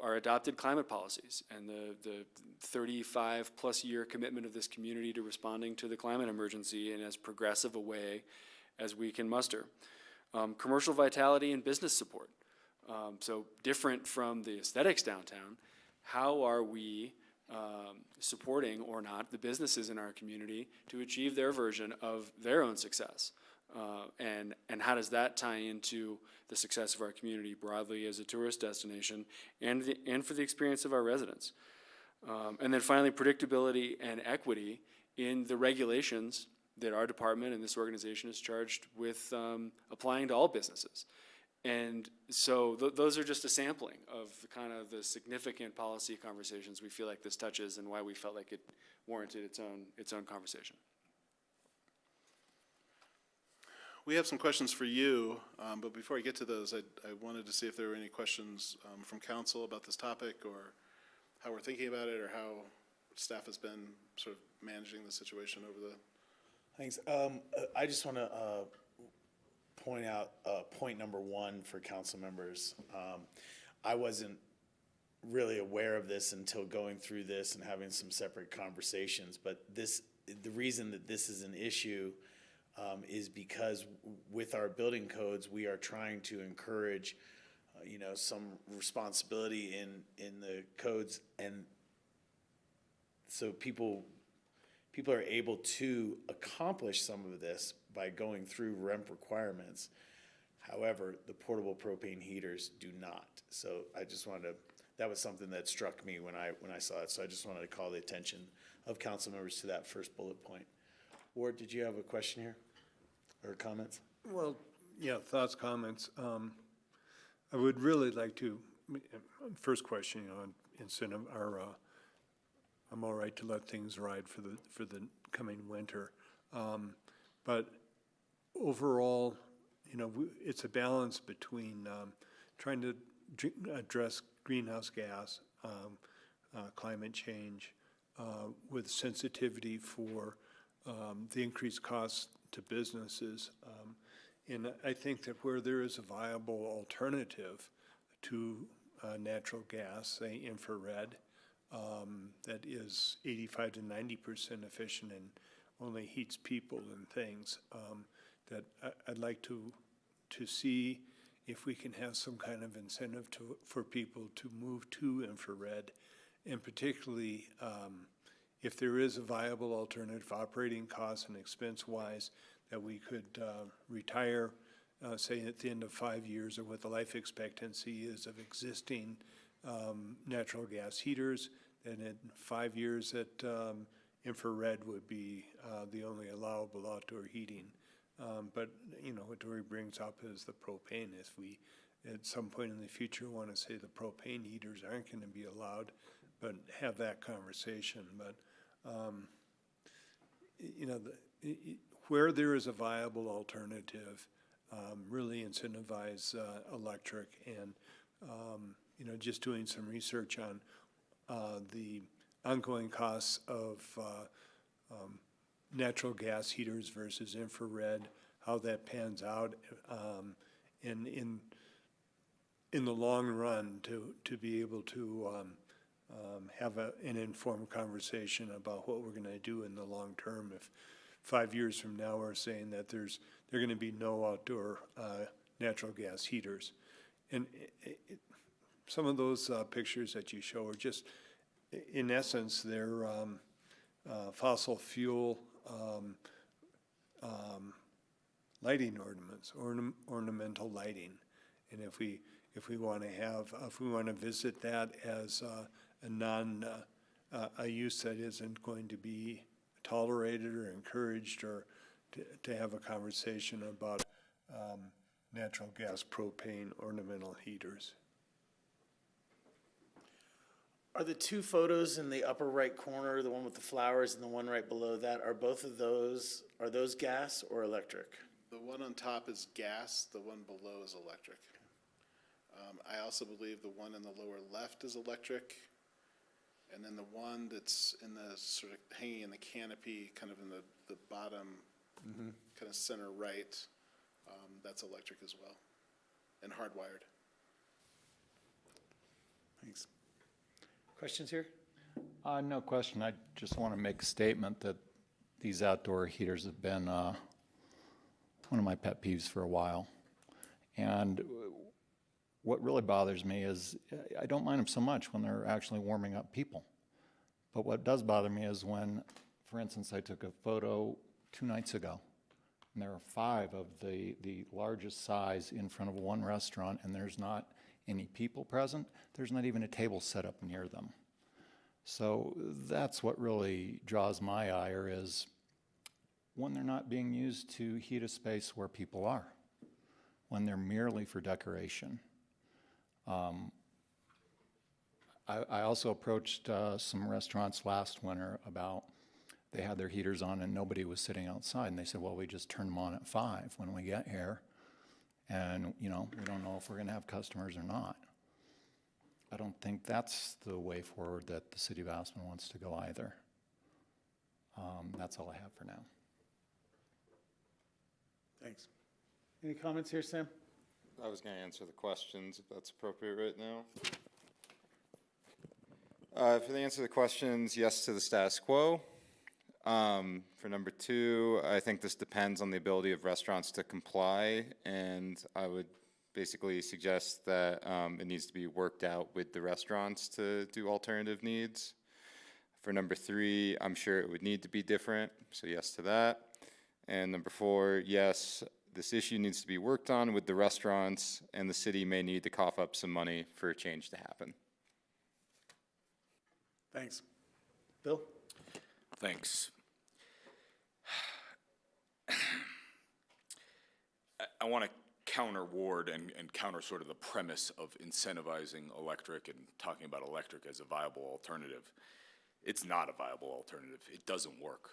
Our adopted climate policies and the 35-plus year commitment of this community to responding to the climate emergency in as progressive a way as we can muster. Commercial vitality and business support. So different from the aesthetics downtown, how are we supporting or not the businesses in our community to achieve their version of their own success? And how does that tie into the success of our community broadly as a tourist destination and for the experience of our residents? And then finally, predictability and equity in the regulations that our department and this organization is charged with applying to all businesses. And so those are just a sampling of kind of the significant policy conversations we feel like this touches and why we felt like it warranted its own conversation. We have some questions for you, but before I get to those, I wanted to see if there were any questions from council about this topic, or how we're thinking about it, or how staff has been sort of managing the situation over the... Thanks. I just want to point out point number one for council members. I wasn't really aware of this until going through this and having some separate conversations, but the reason that this is an issue is because with our building codes, we are trying to encourage, some responsibility in the codes, and so people are able to accomplish some of this by going through REMP requirements. However, the portable propane heaters do not. So I just wanted to, that was something that struck me when I saw it. So I just wanted to call the attention of council members to that first bullet point. Ward, did you have a question here or comments? Well, yeah, thoughts, comments. I would really like to, first question, on incentive, I'm all right to let things ride for the coming winter. But overall, it's a balance between trying to address greenhouse gas, climate change, with sensitivity for the increased costs to businesses. And I think that where there is a viable alternative to natural gas, say infrared, that is 85 to 90% efficient and only heats people and things, that I'd like to see if we can have some kind of incentive for people to move to infrared, and particularly if there is a viable alternative operating costs and expense-wise, that we could retire, say at the end of 5 years, or what the life expectancy is of existing natural gas heaters, and in 5 years that infrared would be the only allowable outdoor heating. But, what Dory brings up is the propane. If we, at some point in the future, want to say the propane heaters aren't going to be allowed, but have that conversation. But, where there is a viable alternative, really incentivize electric, and, just doing some research on the ongoing costs of natural gas heaters versus infrared, how that pans out, and in the long run to be able to have an informed conversation about what we're going to do in the long term. If 5 years from now we're saying that there are going to be no outdoor natural gas heaters, and some of those pictures that you show are just, in essence, they're fossil fuel lighting ornaments, ornamental lighting. And if we want to visit that as a use that isn't going to be tolerated or encouraged, or to have a conversation about natural gas propane ornamental heaters. Are the two photos in the upper right corner, the one with the flowers and the one right below that, are those gas or electric? The one on top is gas, the one below is electric. I also believe the one in the lower left is electric, And then the one that's in the sort of hanging in the canopy, kind of in the bottom, kind of center right, that's electric as well, and hardwired. Thanks. Questions here? No question. I just want to make a statement that these outdoor heaters have been one of my pet peeves for a while. And what really bothers me is I don't mind them so much when they're actually warming up people. But what does bother me is when, for instance, I took a photo 2 nights ago, and there are 5 of the largest size in front of one restaurant, and there's not any people present. There's not even a table set up near them. So that's what really draws my ire, is when they're not being used to heat a space where people are, when they're merely for decoration. I also approached some restaurants last winter about, they had their heaters on and nobody was sitting outside, and they said, well, we just turn them on at 5 when we get here, and we don't know if we're going to have customers or not. I don't think that's the way forward that the city of Aspen wants to go either. That's all I have for now. Thanks. Any comments here, Sam? I was going to answer the questions, if that's appropriate right now. For the answer to the questions, yes to the status quo. For number 2, I think this depends on the ability of restaurants to comply, and I would basically suggest that it needs to be worked out with the restaurants to do alternative needs. For number 3, I'm sure it would need to be different, so yes to that. And number 4, yes, this issue needs to be worked on with the restaurants, and the city may need to cough up some money for a change to happen. Thanks. Bill? Thanks. I want to counter Ward and counter sort of the premise of incentivizing electric and talking about electric as a viable alternative. It's not a viable alternative. It doesn't work.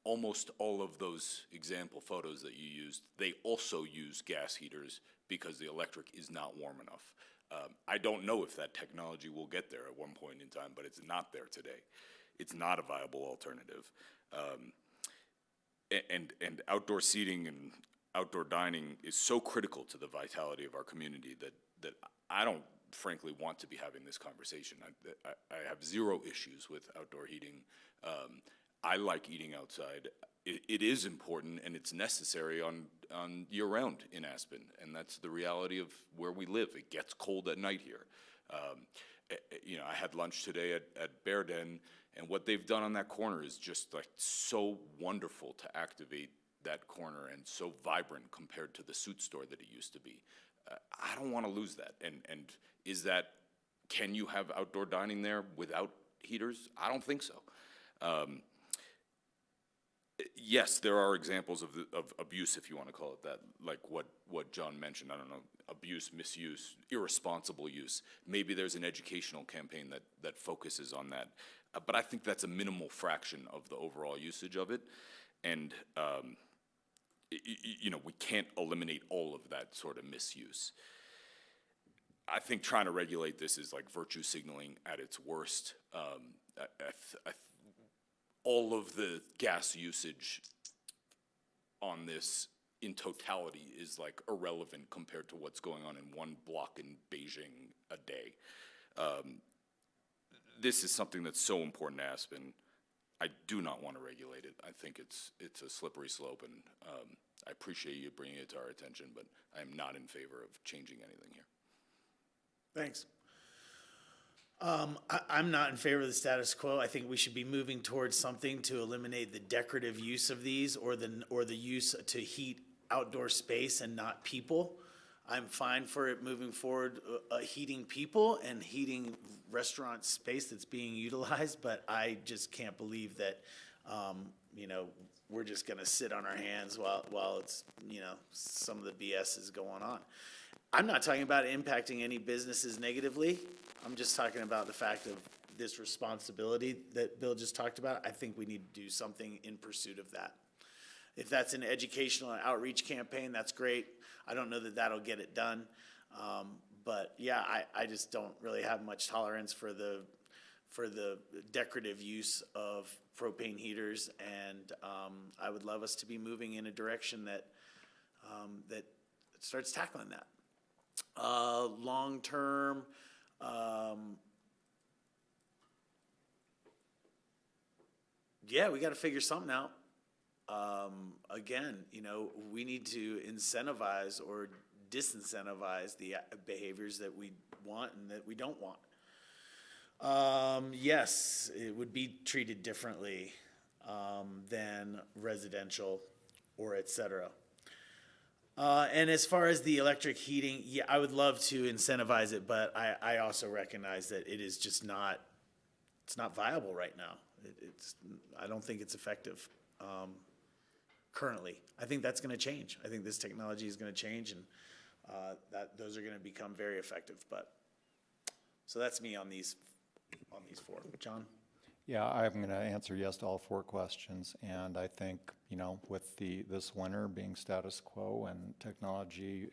Almost all of those example photos that you used, they also use gas heaters because the electric is not warm enough. I don't know if that technology will get there at one point in time, but it's not there today. It's not a viable alternative. And outdoor seating and outdoor dining is so critical to the vitality of our community that I don't frankly want to be having this conversation. I have 0 issues with outdoor heating. I like eating outside. It is important and it's necessary on year-round in Aspen, and that's the reality of where we live. It gets cold at night here. I had lunch today at Bear Den, and what they've done on that corner is just like so wonderful to activate that corner and so vibrant compared to the suit store that it used to be. I don't want to lose that. And is that, can you have outdoor dining there without heaters? I don't think so. Yes, there are examples of abuse, if you want to call it that, like what John mentioned. I don't know, abuse, misuse, irresponsible use. Maybe there's an educational campaign that focuses on that. But I think that's a minimal fraction of the overall usage of it. And, we can't eliminate all of that sort of misuse. I think trying to regulate this is like virtue signaling at its worst. All of the gas usage on this in totality is like irrelevant compared to what's going on in one block in Beijing a day. This is something that's so important to Aspen. I do not want to regulate it. I think it's a slippery slope, and I appreciate you bringing it to our attention, but I am not in favor of changing anything here. Thanks. I'm not in favor of the status quo. I think we should be moving towards something to eliminate the decorative use of these or the use to heat outdoor space and not people. I'm fine for it moving forward, heating people and heating restaurant space that's being utilized, but I just can't believe that, we're just gonna sit on our hands while it's, some of the BS is going on. I'm not talking about impacting any businesses negatively. I'm just talking about the fact of this responsibility that Bill just talked about. I think we need to do something in pursuit of that. If that's an educational and outreach campaign, that's great. I don't know that that'll get it done. But yeah, I just don't really have much tolerance for for the decorative use of propane heaters, and I would love us to be moving in a direction that that starts tackling that. Long term, yeah, we got to figure something out. Again, you know, we need to incentivize or disincentivize the behaviors that we want and that we don't want. Yes, it would be treated differently than residential or et cetera. And as far as the electric heating, yeah, I would love to incentivize it, but I also recognize that it is just not, it's not viable right now. I don't think it's effective currently. I think that's going to change. I think this technology is going to change, and those are going to become very effective. But so that's me on these four. John? Yeah, I'm going to answer yes to all 4 questions, and I think, you know, with this winter being status quo and technology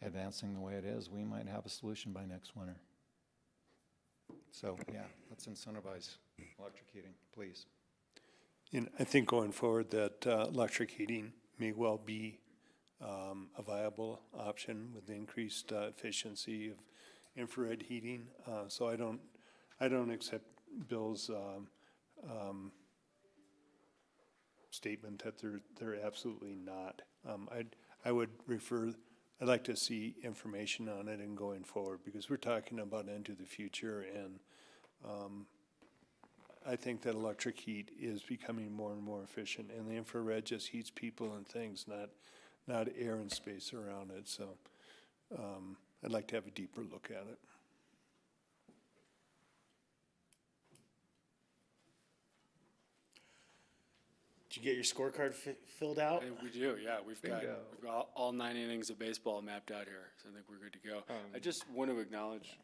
advancing the way it is, we might have a solution by next winter. So, yeah, let's incentivize electric heating, please. And I think going forward that electric heating may well be a viable option with the increased efficiency of infrared heating. So I don't accept Bill's statement that they're absolutely not. I'd like to see information on it and going forward, because we're talking about into the future, and I think that electric heat is becoming more and more efficient, and the infrared just heats people and things, not air and space around it. So I'd like to have a deeper look at it. Did you get your scorecard filled out? We do, yeah. We've got all 9 innings of baseball mapped out here, so I think we're good to go. I just want to acknowledge,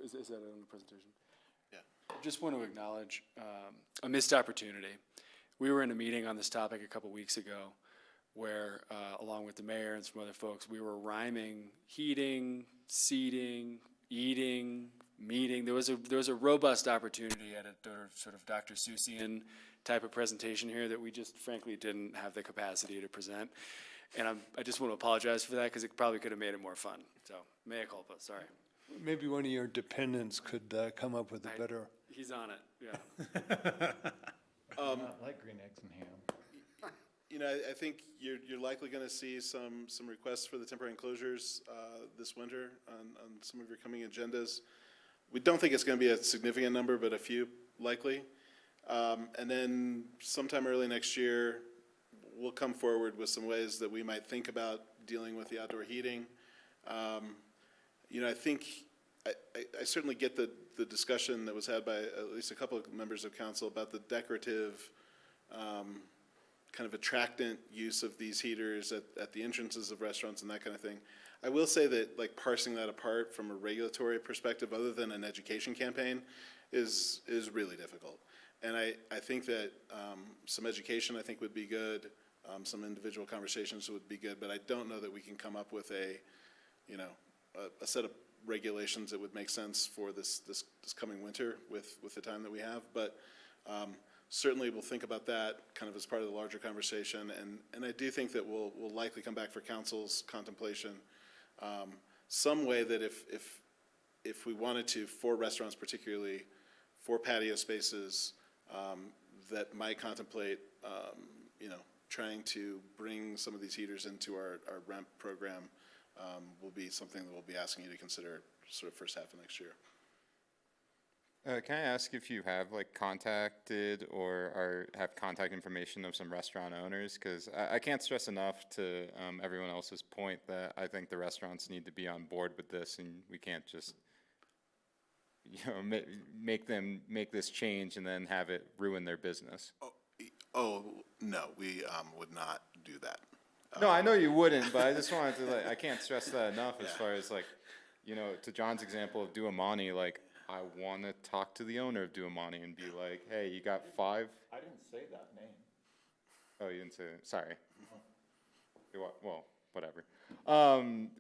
is that on the presentation? Yeah. I just want to acknowledge a missed opportunity. We were in a meeting on this topic a couple weeks ago where, along with the mayor and some other folks, we were rhyming heating, seating, eating, meeting. There was a robust opportunity at a sort of Dr. Seussian type of presentation here that we just frankly didn't have the capacity to present. And I just want to apologize for that, because it probably could have made it more fun. So, mea culpa, sorry. Maybe one of your dependents could come up with a better. He's on it, yeah. Not like green eggs and ham. You know, I think you're likely going to see some requests for the temporary enclosures this winter on some of your coming agendas. We don't think it's going to be a significant number, but a few likely. And then sometime early next year, we'll come forward with some ways that we might think about dealing with the outdoor heating. You know, I think I certainly get the discussion that was had by at least a couple of members of council about the decorative kind of attractant use of these heaters at the entrances of restaurants and that kind of thing. I will say that, like, parsing that apart from a regulatory perspective, other than an education campaign, is really difficult. And I think that some education, I think, would be good. Some individual conversations would be good, but I don't know that we can come up with a set of regulations that would make sense for this coming winter with the time that we have. But certainly we'll think about that kind of as part of the larger conversation. And I do think that we'll likely come back for council's contemplation. Some way that if we wanted to, for restaurants particularly, for patio spaces, that might contemplate, trying to bring some of these heaters into our rent program, will be something that we'll be asking you to consider sort of first half of next year. Can I ask if you have contacted or have contact information of some restaurant owners? Because I can't stress enough to everyone else's point that I think the restaurants need to be on board with this, and we can't just make this change and then have it ruin their business. Oh no, we would not do that. No, I know you wouldn't, but I just wanted to, I can't stress that enough as far as to John's example of Duamani, I want to talk to the owner of Duamani and be like, hey, you got 5? I didn't say that name. Oh, you didn't say it. Sorry. Well, whatever.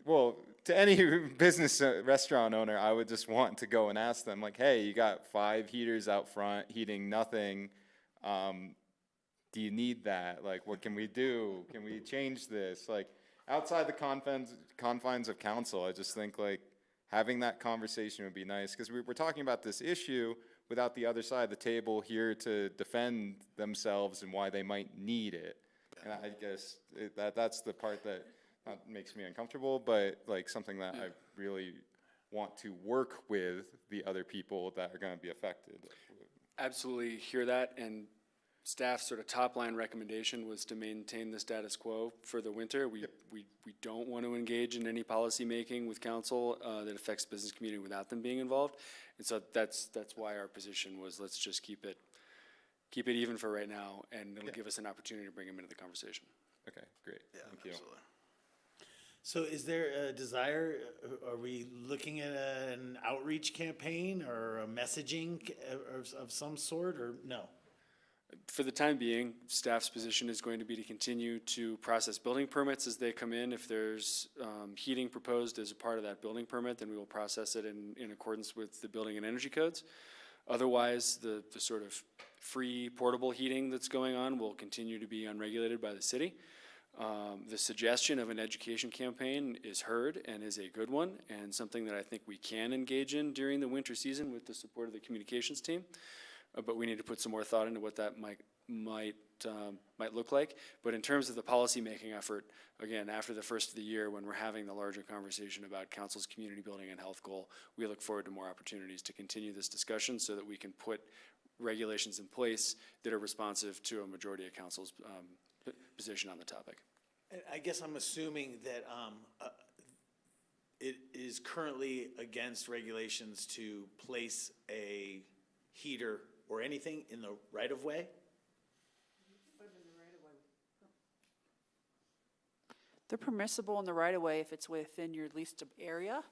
Well, to any business restaurant owner, I would just want to go and ask them, like, hey, you got 5 heaters out front heating nothing. Do you need that? Like, what can we do? Can we change this? Like, outside the confines of council, I just think, like, having that conversation would be nice, because we're talking about this issue without the other side of the table here to defend themselves and why they might need it. And I guess that's the part that makes me uncomfortable, but like something that I really want to work with the other people that are gonna be affected. Absolutely hear that, and staff's sort of top-line recommendation was to maintain the status quo for the winter. We don't want to engage in any policymaking with council that affects the business community without them being involved. And so that's why our position was, let's just keep it even for right now, and it'll give us an opportunity to bring them into the conversation. Okay, great, thank you. Absolutely. So is there a desire, are we looking at an outreach campaign or a messaging of some sort, or no? For the time being, staff's position is going to be to continue to process building permits as they come in. If there's heating proposed as a part of that building permit, then we will process it in accordance with the building and energy codes. Otherwise, the sort of free portable heating that's going on will continue to be unregulated by the city. The suggestion of an education campaign is heard and is a good one, and something that I think we can engage in during the winter season with the support of the communications team. But we need to put some more thought into what that might look like. But in terms of the policymaking effort, again, after the first of the year, when we're having the larger conversation about council's community building and health goal, we look forward to more opportunities to continue this discussion so that we can put regulations in place that are responsive to a majority of council's position on the topic. I guess I'm assuming that it is currently against regulations to place a heater or anything in the right-of-way? They're permissible in the right-of-way if it's within your leased area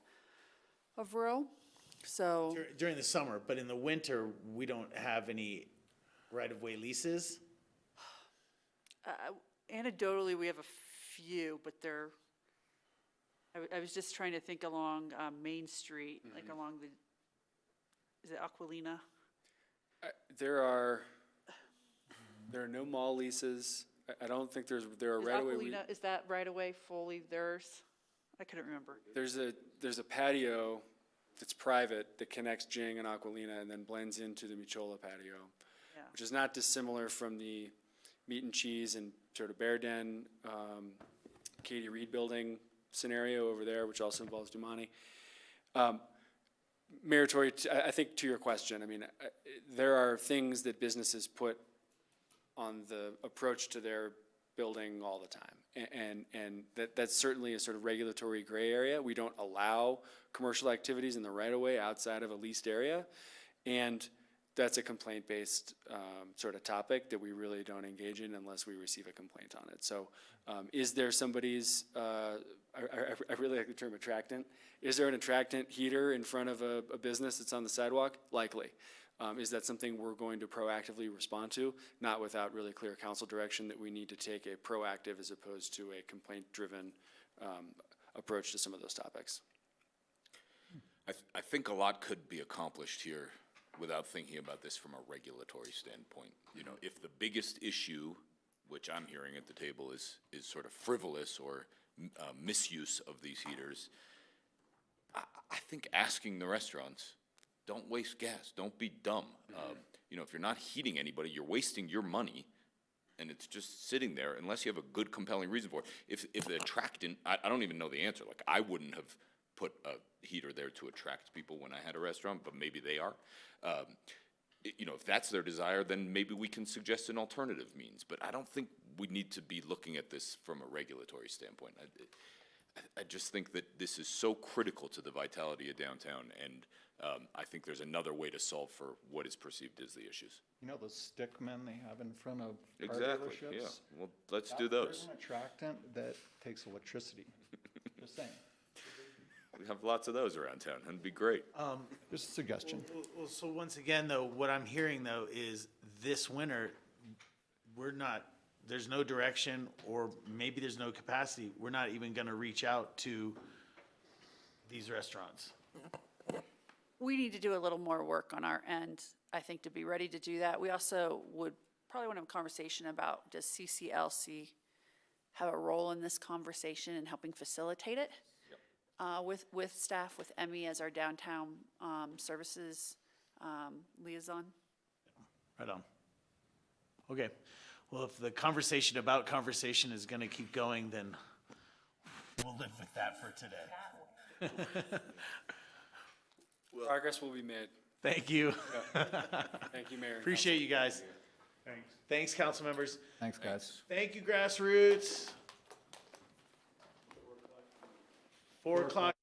of row, so. During the summer, but in the winter, we don't have any right-of-way leases? Anecdotally, we have a few, but they're, I was just trying to think along Main Street, like along the, is it Aquilina? There are no mall leases. I don't think there are Is right-of-way. Aquilina, is that right-of-way fully theirs? I couldn't remember. There's a patio that's private that connects Jing and Aquilina and then blends into the Michola patio, Yeah. which is not dissimilar from the Meat and Cheese and sort of Bear Den, Katie Reed building scenario over there, which also involves Dumani. Mayor Tory, I think to your question, I mean, there are things that businesses put on the approach to their building all the time. And that's certainly a sort of regulatory gray area. We don't allow commercial activities in the right-of-way outside of a leased area. And that's a complaint-based sort of topic that we really don't engage in unless we receive a complaint on it. So is there somebody's, I really like the term attractant. Is there an attractant heater in front of a business that's on the sidewalk? Likely. Is that something we're going to proactively respond to? Not without really clear council direction that we need to take a proactive as opposed to a complaint-driven approach to some of those topics. I think a lot could be accomplished here without thinking about this from a regulatory standpoint. You know, if the biggest issue, which I'm hearing at the table, is sort of frivolous or misuse of these heaters, I think asking the restaurants, don't waste gas, don't be dumb. You know, if you're not heating anybody, you're wasting your money, and it's just sitting there unless you have a good, compelling reason for it. If the attractant, I don't even know the answer. Like, I wouldn't have put a heater there to attract people when I had a restaurant, but maybe they are. You know, if that's their desire, then maybe we can suggest an alternative means. But I don't think we need to be looking at this from a regulatory standpoint. I just think that this is so critical to the vitality of downtown, and I think there's another way to solve for what is perceived as the issues. You know those stick men they have in front of car Exactly, dealerships? yeah. Well, let's do those. There's an attractant that takes electricity. Just saying. We have lots of those around town, and it'd be great. Just a suggestion. Well, so once again, though, what I'm hearing, though, is this winter, we're not there's no direction, or maybe there's no capacity, we're not even gonna reach out to these restaurants. We need to do a little more work on our end, I think, to be ready to do that. We also would probably want to have a conversation about, does CCLC have a role in this conversation and helping facilitate it? With staff, with Emmy as our downtown services liaison. Right on. Okay, well, if the conversation about conversation is gonna keep going, then we'll live with that for today. Progress will be made. Thank you. Thank you, Mayor. and Appreciate you guys. Thanks. Thanks, council members. Thanks, guys. Thank you, GrassRoots. 4 o'clock.